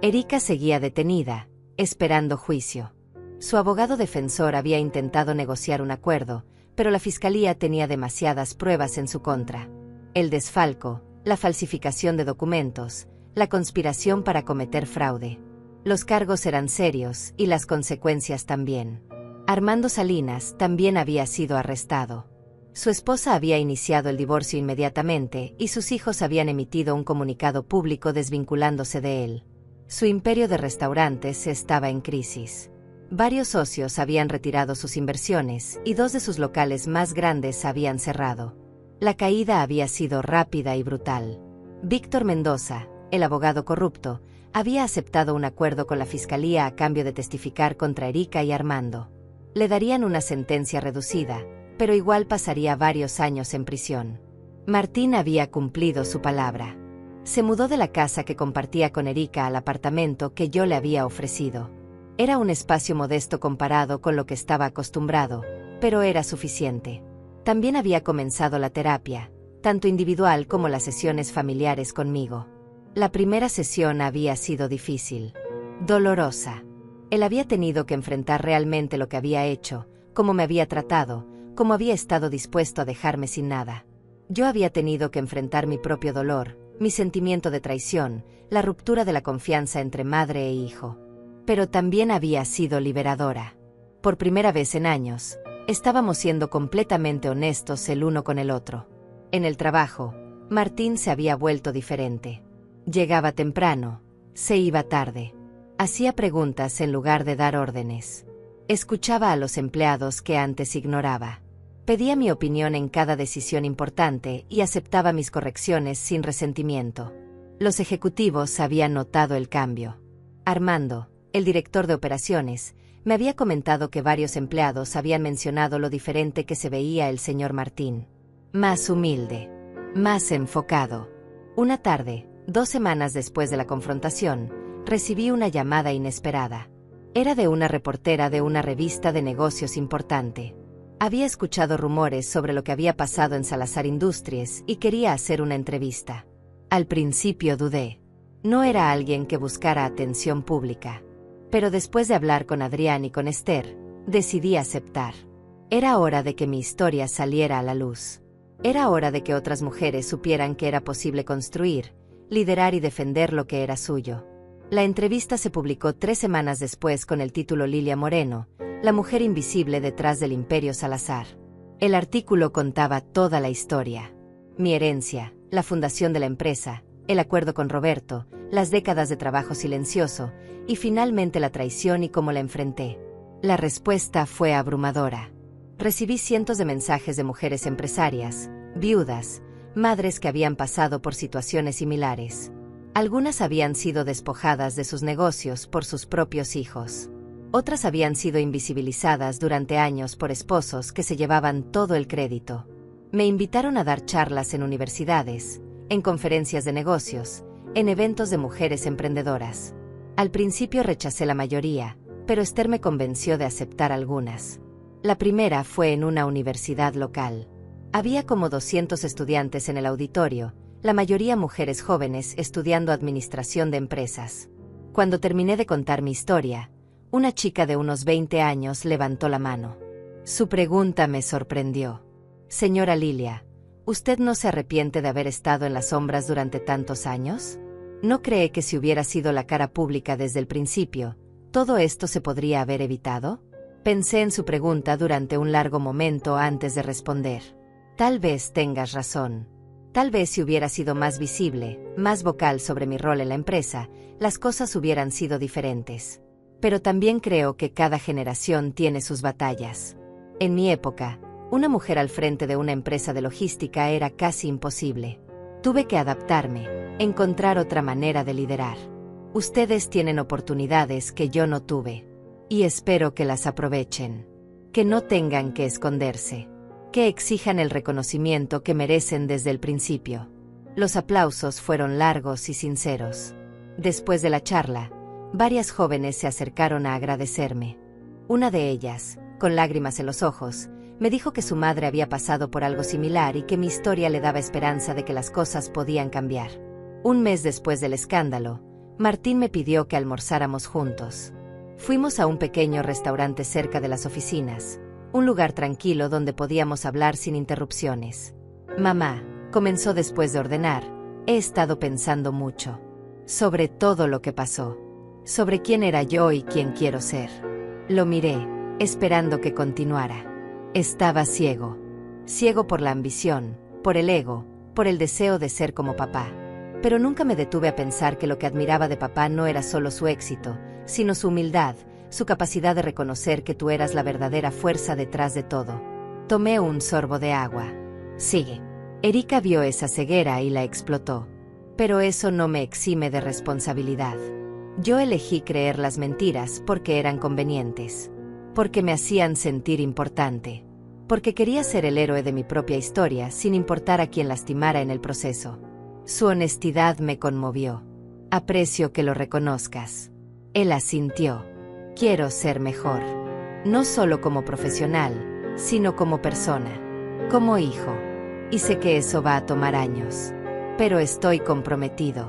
Erika seguía detenida, esperando juicio. Su abogado defensor había intentado negociar un acuerdo, pero la fiscalía tenía demasiadas pruebas en su contra. El desfalco, la falsificación de documentos, la conspiración para cometer fraude. Los cargos eran serios y las consecuencias también. Armando Salinas también había sido arrestado. Su esposa había iniciado el divorcio inmediatamente y sus hijos habían emitido un comunicado público desvinculándose de él. Su imperio de restaurantes estaba en crisis. Varios socios habían retirado sus inversiones y 2 de sus locales más grandes habían cerrado. La caída había sido rápida y brutal. Víctor Mendoza, el abogado corrupto, había aceptado un acuerdo con la fiscalía a cambio de testificar contra Erika y Armando. Le darían una sentencia reducida, pero igual pasaría varios años en prisión. Martín había cumplido su palabra. Se mudó de la casa que compartía con Erika al apartamento que yo le había ofrecido. Era un espacio modesto comparado con lo que estaba acostumbrado, pero era suficiente. También había comenzado la terapia, tanto individual como las sesiones familiares conmigo. La primera sesión había sido difícil, dolorosa. Él había tenido que enfrentar realmente lo que había hecho, cómo me había tratado, cómo había estado dispuesto a dejarme sin nada. Yo había tenido que enfrentar mi propio dolor, mi sentimiento de traición, la ruptura de la confianza entre madre e hijo. Pero también había sido liberadora. Por primera vez en años, estábamos siendo completamente honestos el uno con el otro. En el trabajo, Martín se había vuelto diferente. Llegaba temprano, se iba tarde. Hacía preguntas en lugar de dar órdenes. Escuchaba a los empleados que antes ignoraba. Pedía mi opinión en cada decisión importante y aceptaba mis correcciones sin resentimiento. Los ejecutivos habían notado el cambio. Armando, el director de operaciones, me había comentado que varios empleados habían mencionado lo diferente que se veía el señor Martín. Más humilde, más enfocado. Una tarde, 2 semanas después de la confrontación, recibí una llamada inesperada. Era de una reportera de una revista de negocios importante. Había escuchado rumores sobre lo que había pasado en Salazar Industries y quería hacer una entrevista. Al principio dudé. No era alguien que buscara atención pública. Pero después de hablar con Adrián y con Esther, decidí aceptar. Era hora de que mi historia saliera a la luz. Era hora de que otras mujeres supieran que era posible construir, liderar y defender lo que era suyo. La entrevista se publicó 3 semanas después con el título Lilia Moreno, la mujer invisible detrás del Imperio Salazar. El artículo contaba toda la historia. Mi herencia, la fundación de la empresa, el acuerdo con Roberto, las décadas de trabajo silencioso, y finalmente la traición y cómo la enfrenté. La respuesta fue abrumadora. Recibí cientos de mensajes de mujeres empresarias, viudas, madres que habían pasado por situaciones similares. Algunas habían sido despojadas de sus negocios por sus propios hijos. Otras habían sido invisibilizadas durante años por esposos que se llevaban todo el crédito. Me invitaron a dar charlas en universidades, en conferencias de negocios, en eventos de mujeres emprendedoras. Al principio rechacé la mayoría, pero Esther me convenció de aceptar algunas. La primera fue en una universidad local. Había como 200 estudiantes en el auditorio, la mayoría mujeres jóvenes estudiando administración de empresas. Cuando terminé de contar mi historia, una chica de unos 20 años levantó la mano. Su pregunta me sorprendió. Señora Lilia, ¿usted no se arrepiente de haber estado en las sombras durante tantos años? ¿No cree que si hubiera sido la cara pública desde el principio, todo esto se podría haber evitado? Pensé en su pregunta durante un largo momento antes de responder. Tal vez tengas razón. Tal vez si hubiera sido más visible, más vocal sobre mi rol en la empresa, las cosas hubieran sido diferentes. Pero también creo que cada generación tiene sus batallas. En mi época, una mujer al frente de una empresa de logística era casi imposible. Tuve que adaptarme, encontrar otra manera de liderar. Ustedes tienen oportunidades que yo no tuve. Y espero que las aprovechen. Que no tengan que esconderse. Que exijan el reconocimiento que merecen desde el principio. Los aplausos fueron largos y sinceros. Después de la charla, varias jóvenes se acercaron a agradecerme. Una de ellas, con lágrimas en los ojos, me dijo que su madre había pasado por algo similar y que mi historia le daba esperanza de que las cosas podían cambiar. Un mes después del escándalo, Martín me pidió que almorzáramos juntos. Fuimos a un pequeño restaurante cerca de las oficinas, un lugar tranquilo donde podíamos hablar sin interrupciones. Mamá, comenzó después de ordenar, he estado pensando mucho. Sobre todo lo que pasó. Sobre quién era yo y quién quiero ser. Lo miré, esperando que continuara. Estaba ciego. Ciego por la ambición, por el ego, por el deseo de ser como papá. Pero nunca me detuve a pensar que lo que admiraba de papá no era solo su éxito, sino su humildad, su capacidad de reconocer que tú eras la verdadera fuerza detrás de todo. Tomé un sorbo de agua. Sigue. Erika vio esa ceguera y la explotó. Pero eso no me exime de responsabilidad. Yo elegí creer las mentiras porque eran convenientes. Porque me hacían sentir importante. Porque quería ser el héroe de mi propia historia sin importar a quien lastimara en el proceso. Su honestidad me conmovió. Aprecio que lo reconozcas. Él asintió. Quiero ser mejor. No solo como profesional, sino como persona. Como hijo. Y sé que eso va a tomar años. Pero estoy comprometido.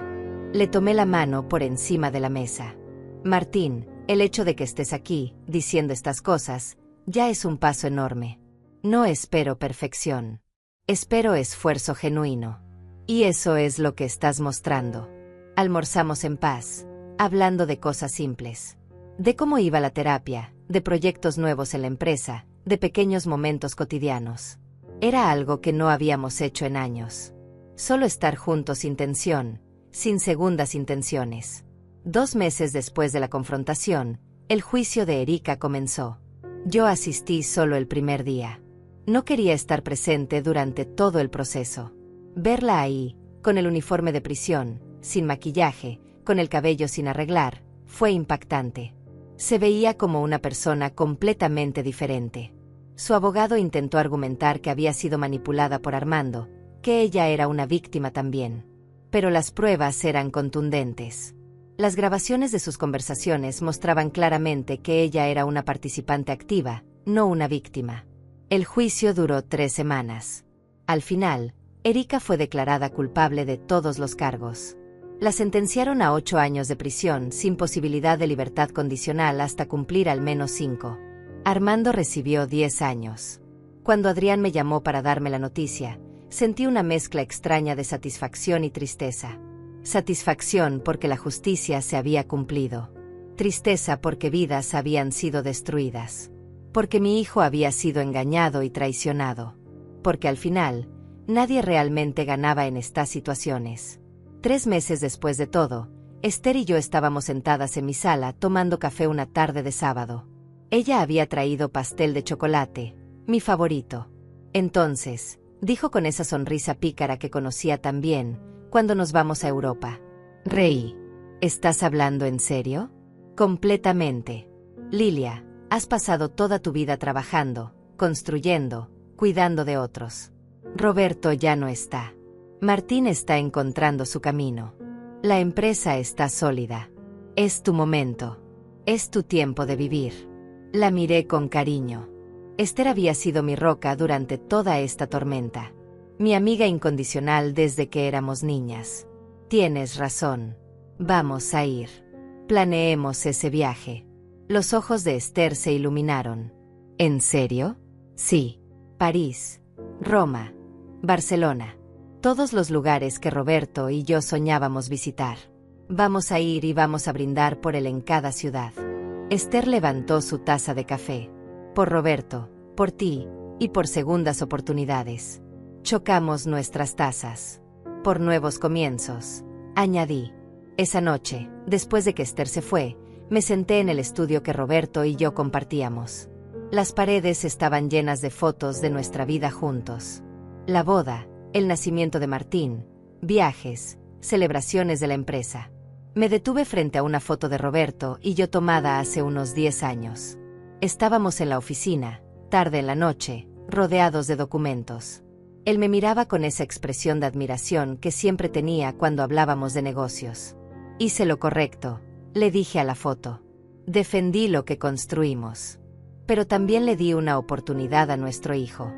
Le tomé la mano por encima de la mesa. Martín, el hecho de que estés aquí, diciendo estas cosas, ya es un paso enorme. No espero perfección. Espero esfuerzo genuino. Y eso es lo que estás mostrando. Almorzamos en paz, hablando de cosas simples. De cómo iba la terapia, de proyectos nuevos en la empresa, de pequeños momentos cotidianos. Era algo que no habíamos hecho en años. Solo estar juntos sin tensión, sin segundas intenciones. 2 meses después de la confrontación, el juicio de Erika comenzó. Yo asistí solo el primer día. No quería estar presente durante todo el proceso. Verla ahí, con el uniforme de prisión, sin maquillaje, con el cabello sin arreglar, fue impactante. Se veía como una persona completamente diferente. Su abogado intentó argumentar que había sido manipulada por Armando, que ella era una víctima también. Pero las pruebas eran contundentes. Las grabaciones de sus conversaciones mostraban claramente que ella era una participante activa, no una víctima. El juicio duró 3 semanas. Al final, Erika fue declarada culpable de todos los cargos. La sentenciaron a 8 años de prisión sin posibilidad de libertad condicional hasta cumplir al menos 5. Armando recibió 10 años. Cuando Adrián me llamó para darme la noticia, sentí una mezcla extraña de satisfacción y tristeza. Satisfacción porque la justicia se había cumplido. Tristeza porque vidas habían sido destruidas. Porque mi hijo había sido engañado y traicionado. Porque al final, nadie realmente ganaba en estas situaciones. 3 meses después de todo, Esther y yo estábamos sentadas en mi sala tomando café una tarde de sábado. Ella había traído pastel de chocolate, mi favorito. Entonces, dijo con esa sonrisa pícara que conocía tan bien, cuando nos vamos a Europa. Reí. ¿Estás hablando en serio? Completamente. Lilia, has pasado toda tu vida trabajando, construyendo, cuidando de otros. Roberto ya no está. Martín está encontrando su camino. La empresa está sólida. Es tu momento. Es tu tiempo de vivir. La miré con cariño. Esther había sido mi roca durante toda esta tormenta. Mi amiga incondicional desde que éramos niñas. Tienes razón. Vamos a ir. Planeemos ese viaje. Los ojos de Esther se iluminaron. ¿En serio? Sí. París, Roma, Barcelona. Todos los lugares que Roberto y yo soñábamos visitar. Vamos a ir y vamos a brindar por él en cada ciudad. Esther levantó su taza de café. Por Roberto, por ti, y por segundas oportunidades. Chocamos nuestras tazas. Por nuevos comienzos, añadí. Esa noche, después de que Esther se fue, me senté en el estudio que Roberto y yo compartíamos. Las paredes estaban llenas de fotos de nuestra vida juntos. La boda, el nacimiento de Martín, viajes, celebraciones de la empresa. Me detuve frente a una foto de Roberto y yo tomada hace unos 10 años. Estábamos en la oficina, tarde en la noche, rodeados de documentos. Él me miraba con esa expresión de admiración que siempre tenía cuando hablábamos de negocios. Hice lo correcto, le dije a la foto. Defendí lo que construimos. Pero también le di una oportunidad a nuestro hijo.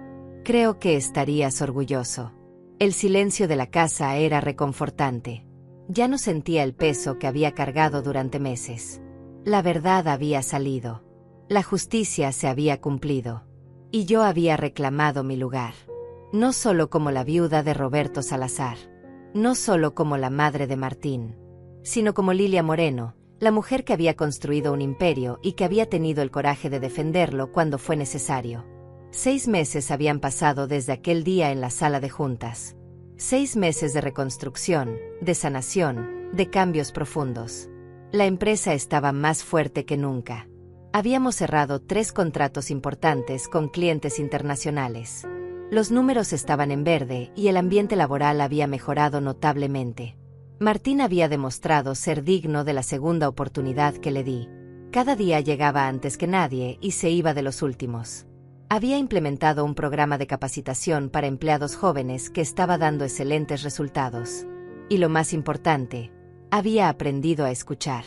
Creo que estarías orgulloso. El silencio de la casa era reconfortante. Ya no sentía el peso que había cargado durante meses. La verdad había salido. La justicia se había cumplido. Y yo había reclamado mi lugar. No solo como la viuda de Roberto Salazar. No solo como la madre de Martín. Sino como Lilia Moreno, la mujer que había construido un imperio y que había tenido el coraje de defenderlo cuando fue necesario. 6 meses habían pasado desde aquel día en la sala de juntas. 6 meses de reconstrucción, de sanación, de cambios profundos. La empresa estaba más fuerte que nunca. Habíamos cerrado 3 contratos importantes con clientes internacionales. Los números estaban en verde y el ambiente laboral había mejorado notablemente. Martín había demostrado ser digno de la segunda oportunidad que le di. Cada día llegaba antes que nadie y se iba de los últimos. Había implementado un programa de capacitación para empleados jóvenes que estaba dando excelentes resultados. Y lo más importante, había aprendido a escuchar.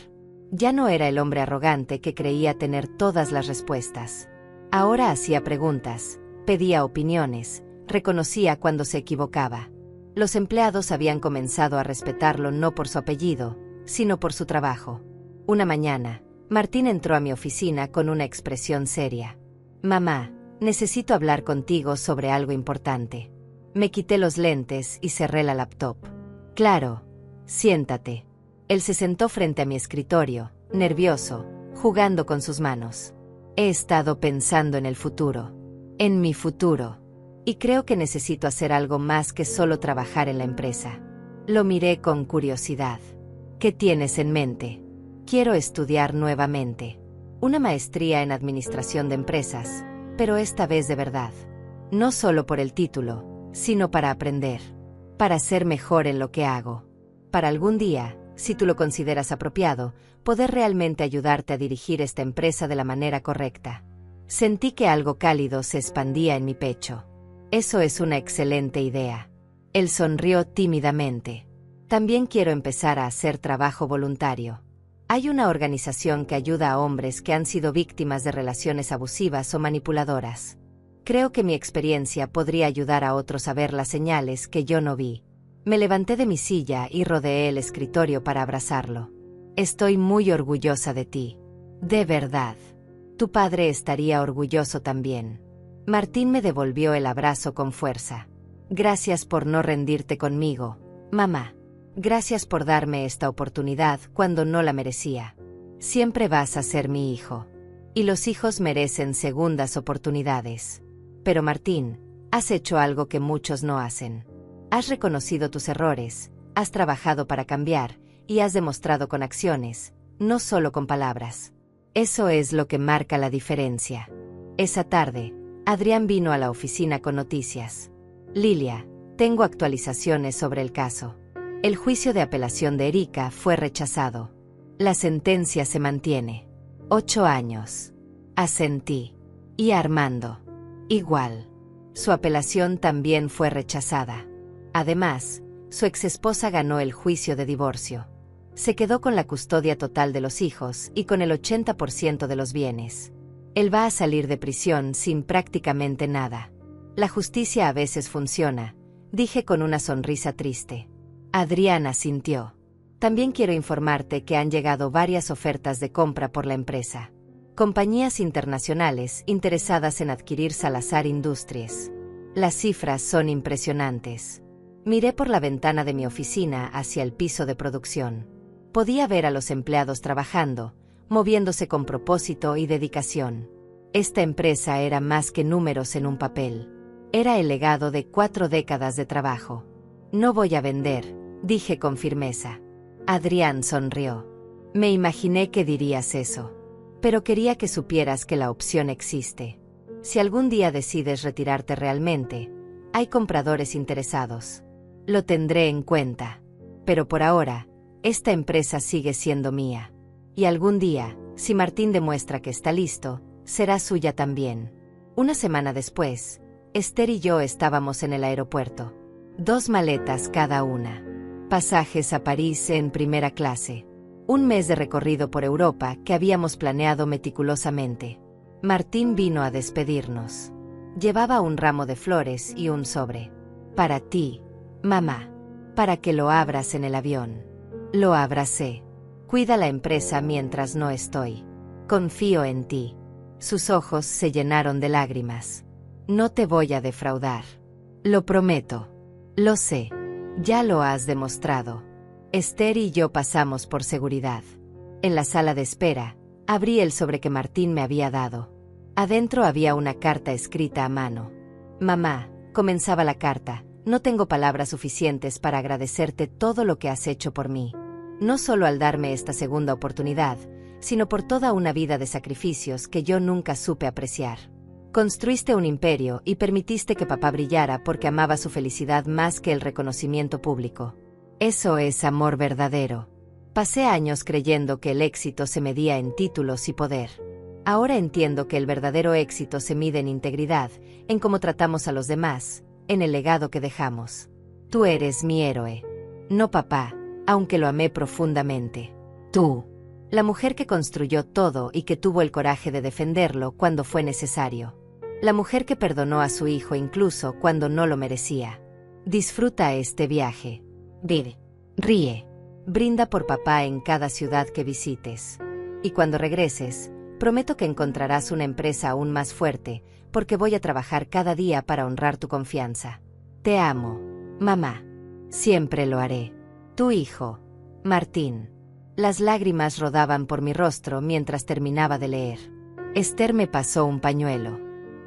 Ya no era el hombre arrogante que creía tener todas las respuestas. Ahora hacía preguntas, pedía opiniones, reconocía cuando se equivocaba. Los empleados habían comenzado a respetarlo no por su apellido, sino por su trabajo. Una mañana, Martín entró a mi oficina con una expresión seria. «Mamá, necesito hablar contigo sobre algo importante». Me quité los lentes y cerré la laptop. «Claro, siéntate». Él se sentó frente a mi escritorio, nervioso, jugando con sus manos. «He estado pensando en el futuro. En mi futuro. Y creo que necesito hacer algo más que solo trabajar en la empresa. Lo miré con curiosidad. ¿Qué tienes en mente? Quiero estudiar nuevamente. Una maestría en administración de empresas, pero esta vez de verdad. No solo por el título, sino para aprender. Para ser mejor en lo que hago. Para algún día, si tú lo consideras apropiado, poder realmente ayudarte a dirigir esta empresa de la manera correcta. Sentí que algo cálido se expandía en mi pecho. Eso es una excelente idea. Él sonrió tímidamente. También quiero empezar a hacer trabajo voluntario. Hay una organización que ayuda a hombres que han sido víctimas de relaciones abusivas o manipuladoras. Creo que mi experiencia podría ayudar a otros a ver las señales que yo no vi. Me levanté de mi silla y rodeé el escritorio para abrazarlo. Estoy muy orgullosa de ti. De verdad. Tu padre estaría orgulloso también. Martín me devolvió el abrazo con fuerza. Gracias por no rendirte conmigo, mamá. Gracias por darme esta oportunidad cuando no la merecía. Siempre vas a ser mi hijo. Y los hijos merecen segundas oportunidades. Pero Martín, has hecho algo que muchos no hacen. Has reconocido tus errores, has trabajado para cambiar, y has demostrado con acciones, no solo con palabras. Eso es lo que marca la diferencia. Esa tarde, Adrián vino a la oficina con noticias. Lilia, tengo actualizaciones sobre el caso. El juicio de apelación de Erika fue rechazado. La sentencia se mantiene. 8 años. Asentí. Y Armando. Igual. Su apelación también fue rechazada. Además, su exesposa ganó el juicio de divorcio. Se quedó con la custodia total de los hijos y con el 80% de los bienes. Él va a salir de prisión sin prácticamente nada. La justicia a veces funciona, dije con una sonrisa triste. Adriana asintió. También quiero informarte que han llegado varias ofertas de compra por la empresa. Compañías internacionales interesadas en adquirir Salazar Industries. Las cifras son impresionantes. Miré por la ventana de mi oficina hacia el piso de producción. Podía ver a los empleados trabajando, moviéndose con propósito y dedicación. Esta empresa era más que números en un papel. Era el legado de 4 décadas de trabajo. No voy a vender, dije con firmeza. Adrián sonrió. Me imaginé que dirías eso. Pero quería que supieras que la opción existe. Si algún día decides retirarte realmente, hay compradores interesados. Lo tendré en cuenta. Pero por ahora, esta empresa sigue siendo mía. Y algún día, si Martín demuestra que está listo, será suya también. Una semana después, Esther y yo estábamos en el aeropuerto. 2 maletas cada una. Pasajes a París en primera clase. Un mes de recorrido por Europa que habíamos planeado meticulosamente. Martín vino a despedirnos. Llevaba un ramo de flores y un sobre. Para ti, mamá. Para que lo abras en el avión. Lo abracé. Cuida la empresa mientras no estoy. Confío en ti. Sus ojos se llenaron de lágrimas. No te voy a defraudar. Lo prometo. Lo sé. Ya lo has demostrado. Esther y yo pasamos por seguridad. En la sala de espera, abrí el sobre que Martín me había dado. Adentro había una carta escrita a mano. Mamá, comenzaba la carta, no tengo palabras suficientes para agradecerte todo lo que has hecho por mí. No solo al darme esta segunda oportunidad, sino por toda una vida de sacrificios que yo nunca supe apreciar. Construiste un imperio y permitiste que papá brillara porque amaba su felicidad más que el reconocimiento público. Eso es amor verdadero. Pasé años creyendo que el éxito se medía en títulos y poder. Ahora entiendo que el verdadero éxito se mide en integridad, en cómo tratamos a los demás, en el legado que dejamos. Tú eres mi héroe. No papá, aunque lo amé profundamente. Tú. La mujer que construyó todo y que tuvo el coraje de defenderlo cuando fue necesario. La mujer que perdonó a su hijo incluso cuando no lo merecía. Disfruta este viaje. Vive. Ríe. Brinda por papá en cada ciudad que visites. Y cuando regreses, prometo que encontrarás una empresa aún más fuerte, porque voy a trabajar cada día para honrar tu confianza. Te amo, mamá. Siempre lo haré. Tu hijo, Martín. Las lágrimas rodaban por mi rostro mientras terminaba de leer. Esther me pasó un pañuelo.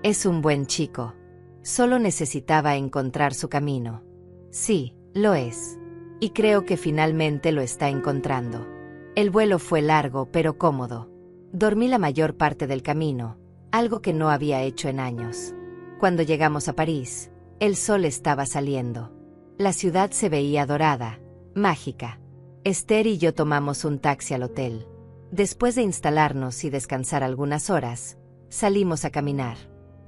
Es un buen chico. Solo necesitaba encontrar su camino. Sí, lo es. Y creo que finalmente lo está encontrando. El vuelo fue largo pero cómodo. Dormí la mayor parte del camino, algo que no había hecho en años. Cuando llegamos a París, el sol estaba saliendo. La ciudad se veía dorada, mágica. Esther y yo tomamos un taxi al hotel. Después de instalarnos y descansar algunas horas, salimos a caminar.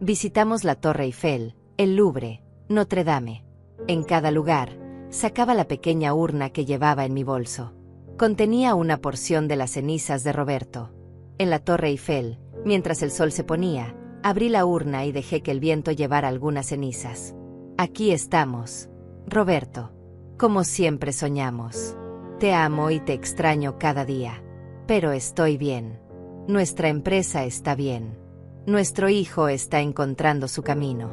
Visitamos la Torre Eiffel, el Louvre, Notre Dame. En cada lugar, sacaba la pequeña urna que llevaba en mi bolso. Contenía una porción de las cenizas de Roberto. En la Torre Eiffel, mientras el sol se ponía, abrí la urna y dejé que el viento llevara algunas cenizas. Aquí estamos, Roberto. Como siempre soñamos. Te amo y te extraño cada día. Pero estoy bien. Nuestra empresa está bien. Nuestro hijo está encontrando su camino.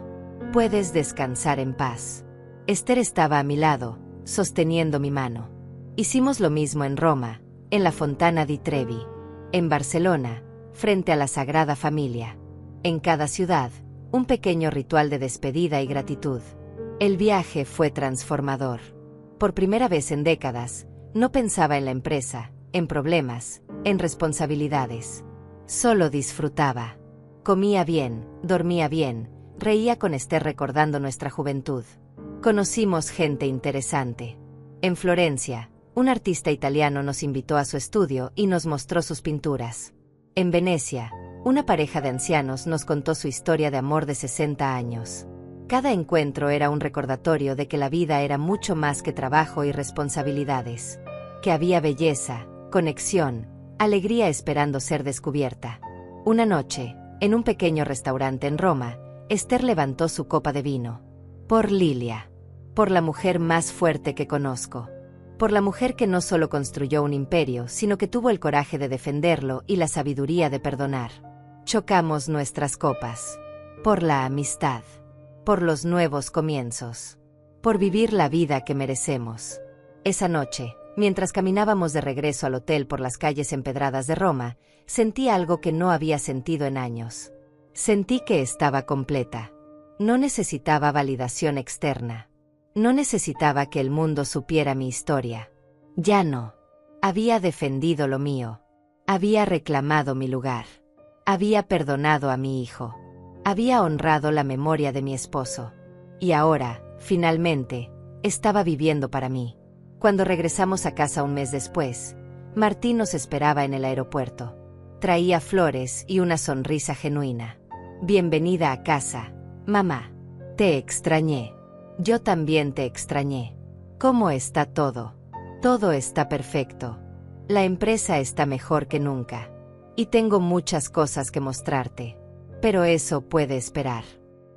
Puedes descansar en paz. Esther estaba a mi lado, sosteniendo mi mano. Hicimos lo mismo en Roma, en la Fontana di Trevi, en Barcelona, frente a la Sagrada Familia. En cada ciudad, un pequeño ritual de despedida y gratitud. El viaje fue transformador. Por primera vez en décadas, no pensaba en la empresa, en problemas, en responsabilidades. Solo disfrutaba. Comía bien, dormía bien, reía con Esther recordando nuestra juventud. Conocimos gente interesante. En Florencia, un artista italiano nos invitó a su estudio y nos mostró sus pinturas. En Venecia, una pareja de ancianos nos contó su historia de amor de 60 años. Cada encuentro era un recordatorio de que la vida era mucho más que trabajo y responsabilidades. Que había belleza, conexión, alegría esperando ser descubierta. Una noche, en un pequeño restaurante en Roma, Esther levantó su copa de vino. Por Lilia. Por la mujer más fuerte que conozco. Por la mujer que no solo construyó un imperio, sino que tuvo el coraje de defenderlo y la sabiduría de perdonar. Chocamos nuestras copas. Por la amistad. Por los nuevos comienzos. Por vivir la vida que merecemos. Esa noche, mientras caminábamos de regreso al hotel por las calles empedradas de Roma, sentí algo que no había sentido en años. Sentí que estaba completa. No necesitaba validación externa. No necesitaba que el mundo supiera mi historia. Ya no. Había defendido lo mío. Había reclamado mi lugar. Había perdonado a mi hijo. Había honrado la memoria de mi esposo. Y ahora, finalmente, estaba viviendo para mí. Cuando regresamos a casa un mes después, Martín nos esperaba en el aeropuerto. Traía flores y una sonrisa genuina. Bienvenida a casa, mamá. Te extrañé. Yo también te extrañé. ¿Cómo está todo? Todo está perfecto. La empresa está mejor que nunca. Y tengo muchas cosas que mostrarte. Pero eso puede esperar.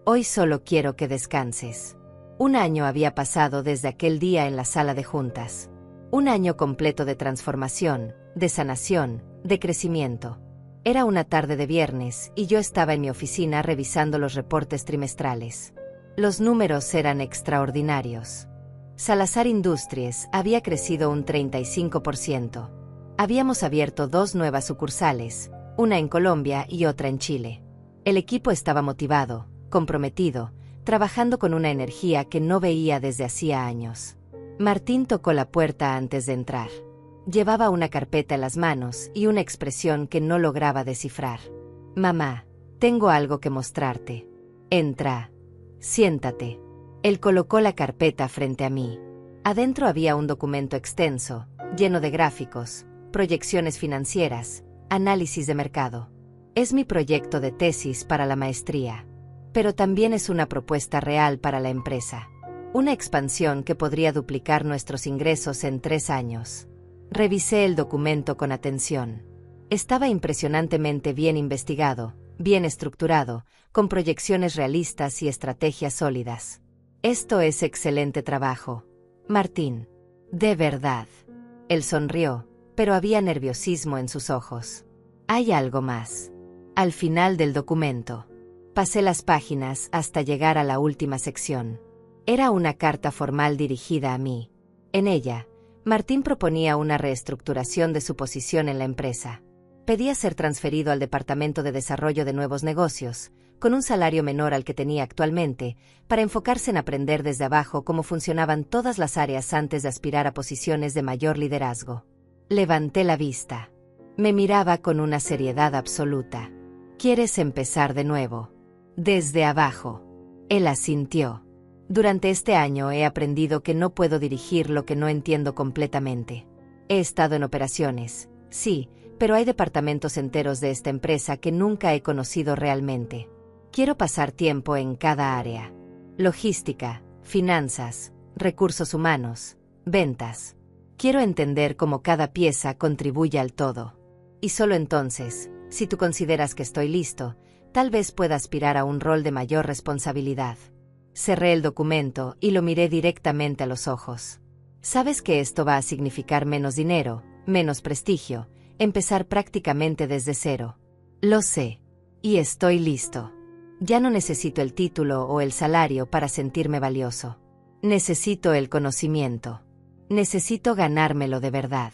Hoy solo quiero que descanses. Un año había pasado desde aquel día en la sala de juntas. Un año completo de transformación, de sanación, de crecimiento. Era una tarde de viernes y yo estaba en mi oficina revisando los reportes trimestrales. Los números eran extraordinarios. Salazar Industries había crecido un 35%. Habíamos abierto 2 nuevas sucursales, una en Colombia y otra en Chile. El equipo estaba motivado, comprometido, trabajando con una energía que no veía desde hacía años. Martín tocó la puerta antes de entrar. Llevaba una carpeta en las manos y una expresión que no lograba descifrar. Mamá, tengo algo que mostrarte. Entra. Siéntate. Él colocó la carpeta frente a mí. Adentro había un documento extenso, lleno de gráficos, proyecciones financieras, análisis de mercado. Es mi proyecto de tesis para la maestría. Pero también es una propuesta real para la empresa. Una expansión que podría duplicar nuestros ingresos en 3 años. Revisé el documento con atención. Estaba impresionantemente bien investigado, bien estructurado, con proyecciones realistas y estrategias sólidas. Esto es excelente trabajo, Martín. De verdad. Él sonrió, pero había nerviosismo en sus ojos. Hay algo más. Al final del documento. Pasé las páginas hasta llegar a la última sección. Era una carta formal dirigida a mí. En ella, Martín proponía una reestructuración de su posición en la empresa. Pedía ser transferido al Departamento de Desarrollo de Nuevos Negocios, con un salario menor al que tenía actualmente, para enfocarse en aprender desde abajo cómo funcionaban todas las áreas antes de aspirar a posiciones de mayor liderazgo. Levanté la vista. Me miraba con una seriedad absoluta. ¿Quieres empezar de nuevo? Desde abajo. Él asintió. Durante este año he aprendido que no puedo dirigir lo que no entiendo completamente. He estado en operaciones, sí, pero hay departamentos enteros de esta empresa que nunca he conocido realmente. Quiero pasar tiempo en cada área. Logística, finanzas, recursos humanos, ventas. Quiero entender cómo cada pieza contribuye al todo. Y solo entonces, si tú consideras que estoy listo, tal vez pueda aspirar a un rol de mayor responsabilidad. Cerré el documento y lo miré directamente a los ojos. Sabes que esto va a significar menos dinero, menos prestigio, empezar prácticamente desde cero. Lo sé. Y estoy listo. Ya no necesito el título o el salario para sentirme valioso. Necesito el conocimiento. Necesito ganármelo de verdad.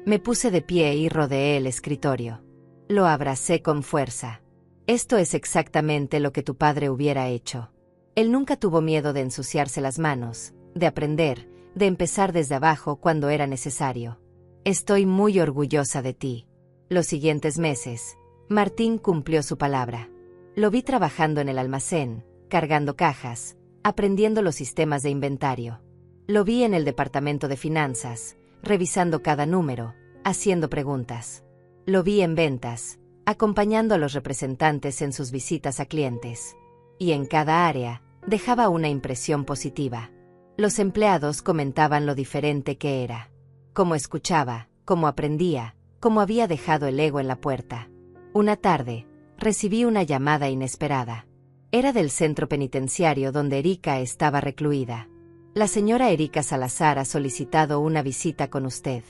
Me puse de pie y rodeé el escritorio. Lo abracé con fuerza. Esto es exactamente lo que tu padre hubiera hecho. Él nunca tuvo miedo de ensuciarse las manos, de aprender, de empezar desde abajo cuando era necesario. Estoy muy orgullosa de ti. Los siguientes meses, Martín cumplió su palabra. Lo vi trabajando en el almacén, cargando cajas, aprendiendo los sistemas de inventario. Lo vi en el departamento de finanzas, revisando cada número, haciendo preguntas. Lo vi en ventas, acompañando a los representantes en sus visitas a clientes. Y en cada área, dejaba una impresión positiva. Los empleados comentaban lo diferente que era. Cómo escuchaba, cómo aprendía, cómo había dejado el ego en la puerta. Una tarde, recibí una llamada inesperada. Era del centro penitenciario donde Erika estaba recluida. La señora Erika Salazar ha solicitado una visita con usted.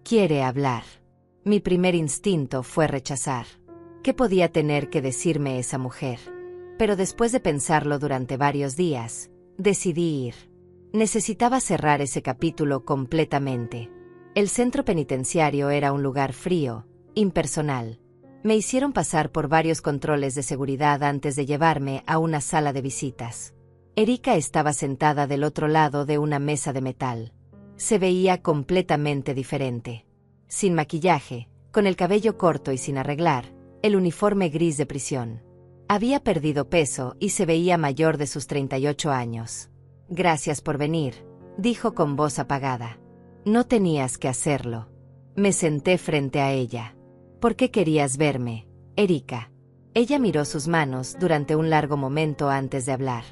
Quiere hablar. Mi primer instinto fue rechazar. ¿Qué podía tener que decirme esa mujer? Pero después de pensarlo durante varios días, decidí ir. Necesitaba cerrar ese capítulo completamente. El centro penitenciario era un lugar frío, impersonal. Me hicieron pasar por varios controles de seguridad antes de llevarme a una sala de visitas. Erika estaba sentada del otro lado de una mesa de metal. Se veía completamente diferente. Sin maquillaje, con el cabello corto y sin arreglar, el uniforme gris de prisión. Había perdido peso y se veía mayor de sus 38 años. Gracias por venir, dijo con voz apagada. No tenías que hacerlo. Me senté frente a ella. ¿Por qué querías verme, Erika? Ella miró sus manos durante un largo momento antes de hablar.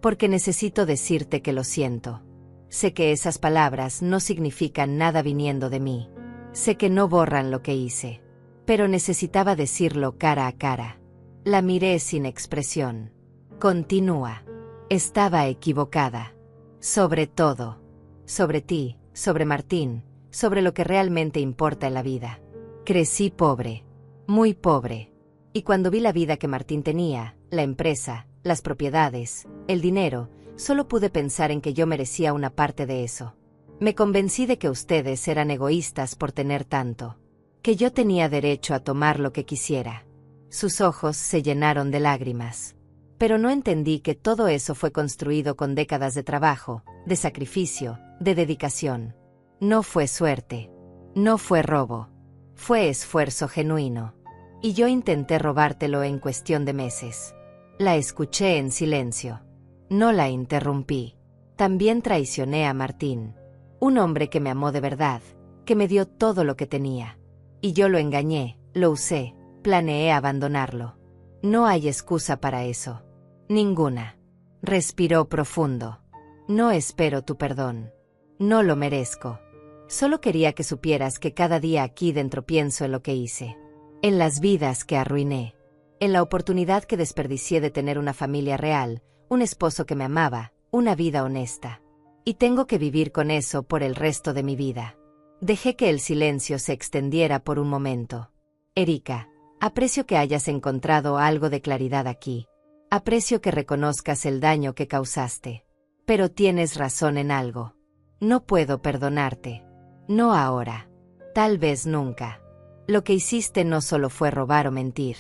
Porque necesito decirte que lo siento. Sé que esas palabras no significan nada viniendo de mí. Sé que no borran lo que hice. Pero necesitaba decirlo cara a cara. La miré sin expresión. Continúa. Estaba equivocada. Sobre todo. Sobre ti, sobre Martín, sobre lo que realmente importa en la vida. Crecí pobre. Muy pobre. Y cuando vi la vida que Martín tenía, la empresa, las propiedades, el dinero, solo pude pensar en que yo merecía una parte de eso. Me convencí de que ustedes eran egoístas por tener tanto. Que yo tenía derecho a tomar lo que quisiera. Sus ojos se llenaron de lágrimas. Pero no entendí que todo eso fue construido con décadas de trabajo, de sacrificio, de dedicación. No fue suerte. No fue robo. Fue esfuerzo genuino. Y yo intenté robártelo en cuestión de meses. La escuché en silencio. No la interrumpí. También traicioné a Martín. Un hombre que me amó de verdad, que me dio todo lo que tenía. Y yo lo engañé, lo usé, planeé abandonarlo. No hay excusa para eso. Ninguna. Respiró profundo. No espero tu perdón. No lo merezco. Solo quería que supieras que cada día aquí dentro pienso en lo que hice. En las vidas que arruiné. En la oportunidad que desperdicié de tener una familia real, un esposo que me amaba, una vida honesta. Y tengo que vivir con eso por el resto de mi vida. Dejé que el silencio se extendiera por un momento. Erika, aprecio que hayas encontrado algo de claridad aquí. Aprecio que reconozcas el daño que causaste. Pero tienes razón en algo. No puedo perdonarte. No ahora. Tal vez nunca. Lo que hiciste no solo fue robar o mentir.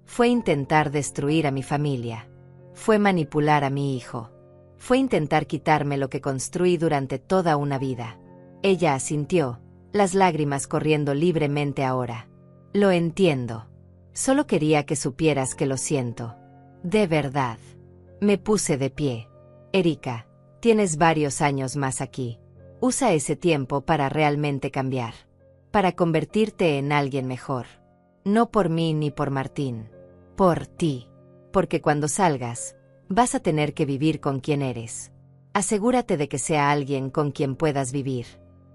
Fue intentar destruir a mi familia. Fue manipular a mi hijo. Fue intentar quitarme lo que construí durante toda una vida. Ella asintió, las lágrimas corriendo libremente ahora. Lo entiendo. Solo quería que supieras que lo siento. De verdad. Me puse de pie. Erika, tienes varios años más aquí. Usa ese tiempo para realmente cambiar. Para convertirte en alguien mejor. No por mí ni por Martín. Por ti. Porque cuando salgas, vas a tener que vivir con quien eres. Asegúrate de que sea alguien con quien puedas vivir.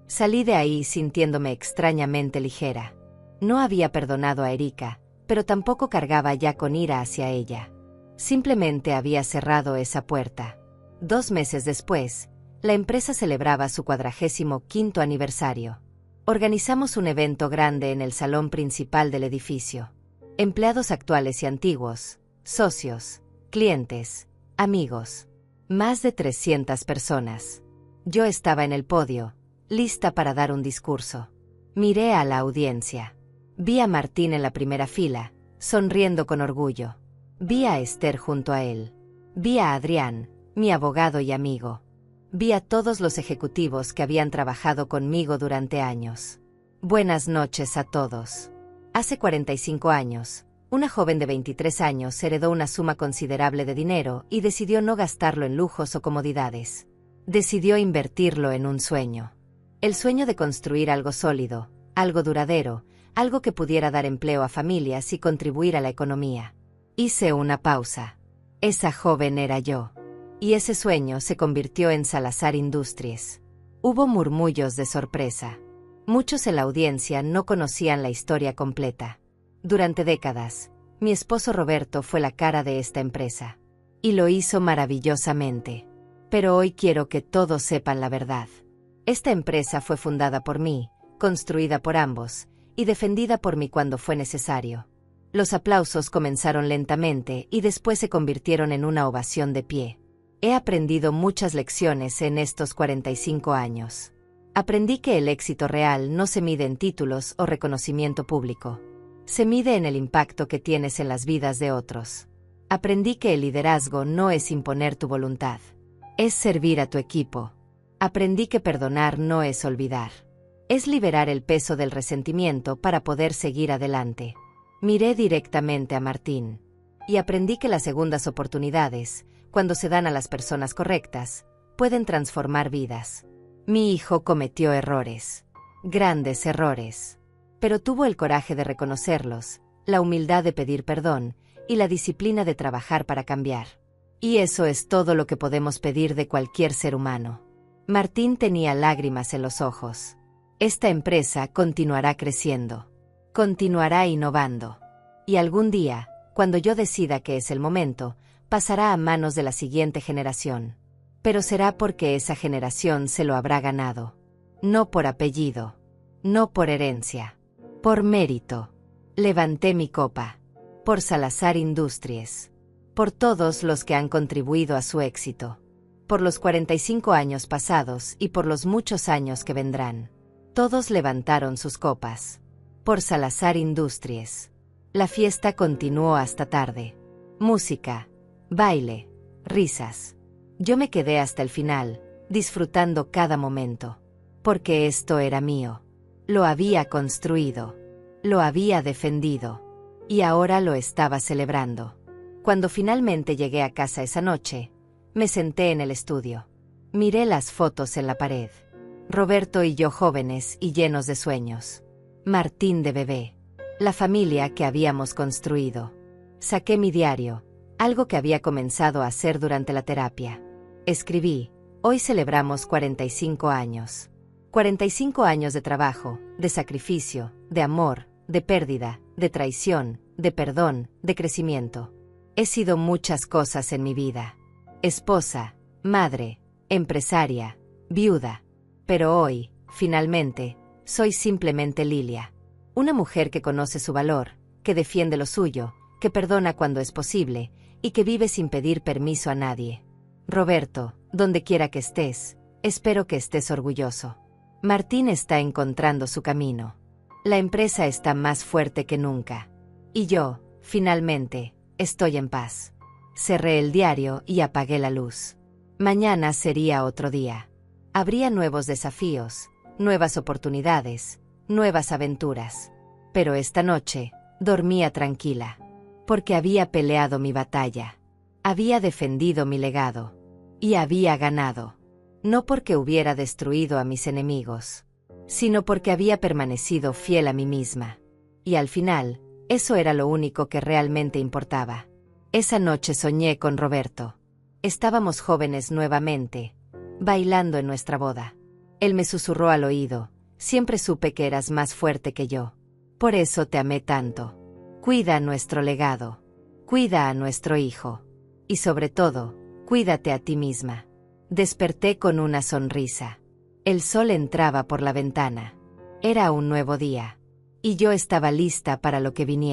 Salí de ahí sintiéndome extrañamente ligera. No había perdonado a Erika, pero tampoco cargaba ya con ira hacia ella. Simplemente había cerrado esa puerta. 2 meses después, la empresa celebraba su 45º aniversario. Organizamos un evento grande en el salón principal del edificio. Empleados actuales y antiguos, socios, clientes, amigos. Más de 300 personas. Yo estaba en el podio, lista para dar un discurso. Miré a la audiencia. Vi a Martín en la primera fila, sonriendo con orgullo. Vi a Esther junto a él. Vi a Adrián, mi abogado y amigo. Vi a todos los ejecutivos que habían trabajado conmigo durante años. Buenas noches a todos. Hace 45 años, una joven de 23 años heredó una suma considerable de dinero y decidió no gastarlo en lujos o comodidades. Decidió invertirlo en un sueño. El sueño de construir algo sólido, algo duradero, algo que pudiera dar empleo a familias y contribuir a la economía. Hice una pausa. Esa joven era yo. Y ese sueño se convirtió en Salazar Industries. Hubo murmullos de sorpresa. Muchos en la audiencia no conocían la historia completa. Durante décadas, mi esposo Roberto fue la cara de esta empresa. Y lo hizo maravillosamente. Pero hoy quiero que todos sepan la verdad. Esta empresa fue fundada por mí, construida por ambos, y defendida por mí cuando fue necesario. Los aplausos comenzaron lentamente y después se convirtieron en una ovación de pie. He aprendido muchas lecciones en estos 45 años. Aprendí que el éxito real no se mide en títulos o reconocimiento público. Se mide en el impacto que tienes en las vidas de otros. Aprendí que el liderazgo no es imponer tu voluntad. Es servir a tu equipo. Aprendí que perdonar no es olvidar. Es liberar el peso del resentimiento para poder seguir adelante. Miré directamente a Martín. Y aprendí que las segundas oportunidades, cuando se dan a las personas correctas, pueden transformar vidas. Mi hijo cometió errores. Grandes errores. Pero tuvo el coraje de reconocerlos, la humildad de pedir perdón, y la disciplina de trabajar para cambiar. Y eso es todo lo que podemos pedir de cualquier ser humano. Martín tenía lágrimas en los ojos. Esta empresa continuará creciendo. Continuará innovando. Y algún día, cuando yo decida que es el momento, pasará a manos de la siguiente generación. Pero será porque esa generación se lo habrá ganado. No por apellido. No por herencia. Por mérito. Levanté mi copa. Por Salazar Industries. Por todos los que han contribuido a su éxito. Por los 45 años pasados y por los muchos años que vendrán. Todos levantaron sus copas. Por Salazar Industries. La fiesta continuó hasta tarde. Música, baile, risas. Yo me quedé hasta el final, disfrutando cada momento. Porque esto era mío. Lo había construido. Lo había defendido. Y ahora lo estaba celebrando. Cuando finalmente llegué a casa esa noche, me senté en el estudio. Miré las fotos en la pared. Roberto y yo jóvenes y llenos de sueños. Martín de bebé. La familia que habíamos construido. Saqué mi diario, algo que había comenzado a hacer durante la terapia. Escribí, hoy celebramos 45 años. 45 años de trabajo, de sacrificio, de amor, de pérdida, de traición, de perdón, de crecimiento. He sido muchas cosas en mi vida. Esposa, madre, empresaria, viuda. Pero hoy, finalmente, soy simplemente Lilia. Una mujer que conoce su valor, que defiende lo suyo, que perdona cuando es posible, y que vive sin pedir permiso a nadie. Roberto, donde quiera que estés, espero que estés orgulloso. Martín está encontrando su camino. La empresa está más fuerte que nunca. Y yo, Finalmente, estoy en paz. Cerré el diario y apagué la luz. Mañana sería otro día. Habría nuevos desafíos, nuevas oportunidades, nuevas aventuras. Pero esta noche, dormía tranquila. Porque había peleado mi batalla. Había defendido mi legado. Y había ganado. No porque hubiera destruido a mis enemigos, sino porque había permanecido fiel a mí misma. Y al final, eso era lo único que realmente importaba. Esa noche soñé con Roberto. Estábamos jóvenes nuevamente, bailando en nuestra boda. Él me susurró al oído: siempre supe que eras más fuerte que yo. Por eso te amé tanto. Cuida nuestro legado. Cuida a nuestro hijo. Y sobre todo, cuídate a ti misma. Desperté con una sonrisa. El sol entraba por la ventana. Era un nuevo día. Y yo estaba lista para lo que viniera.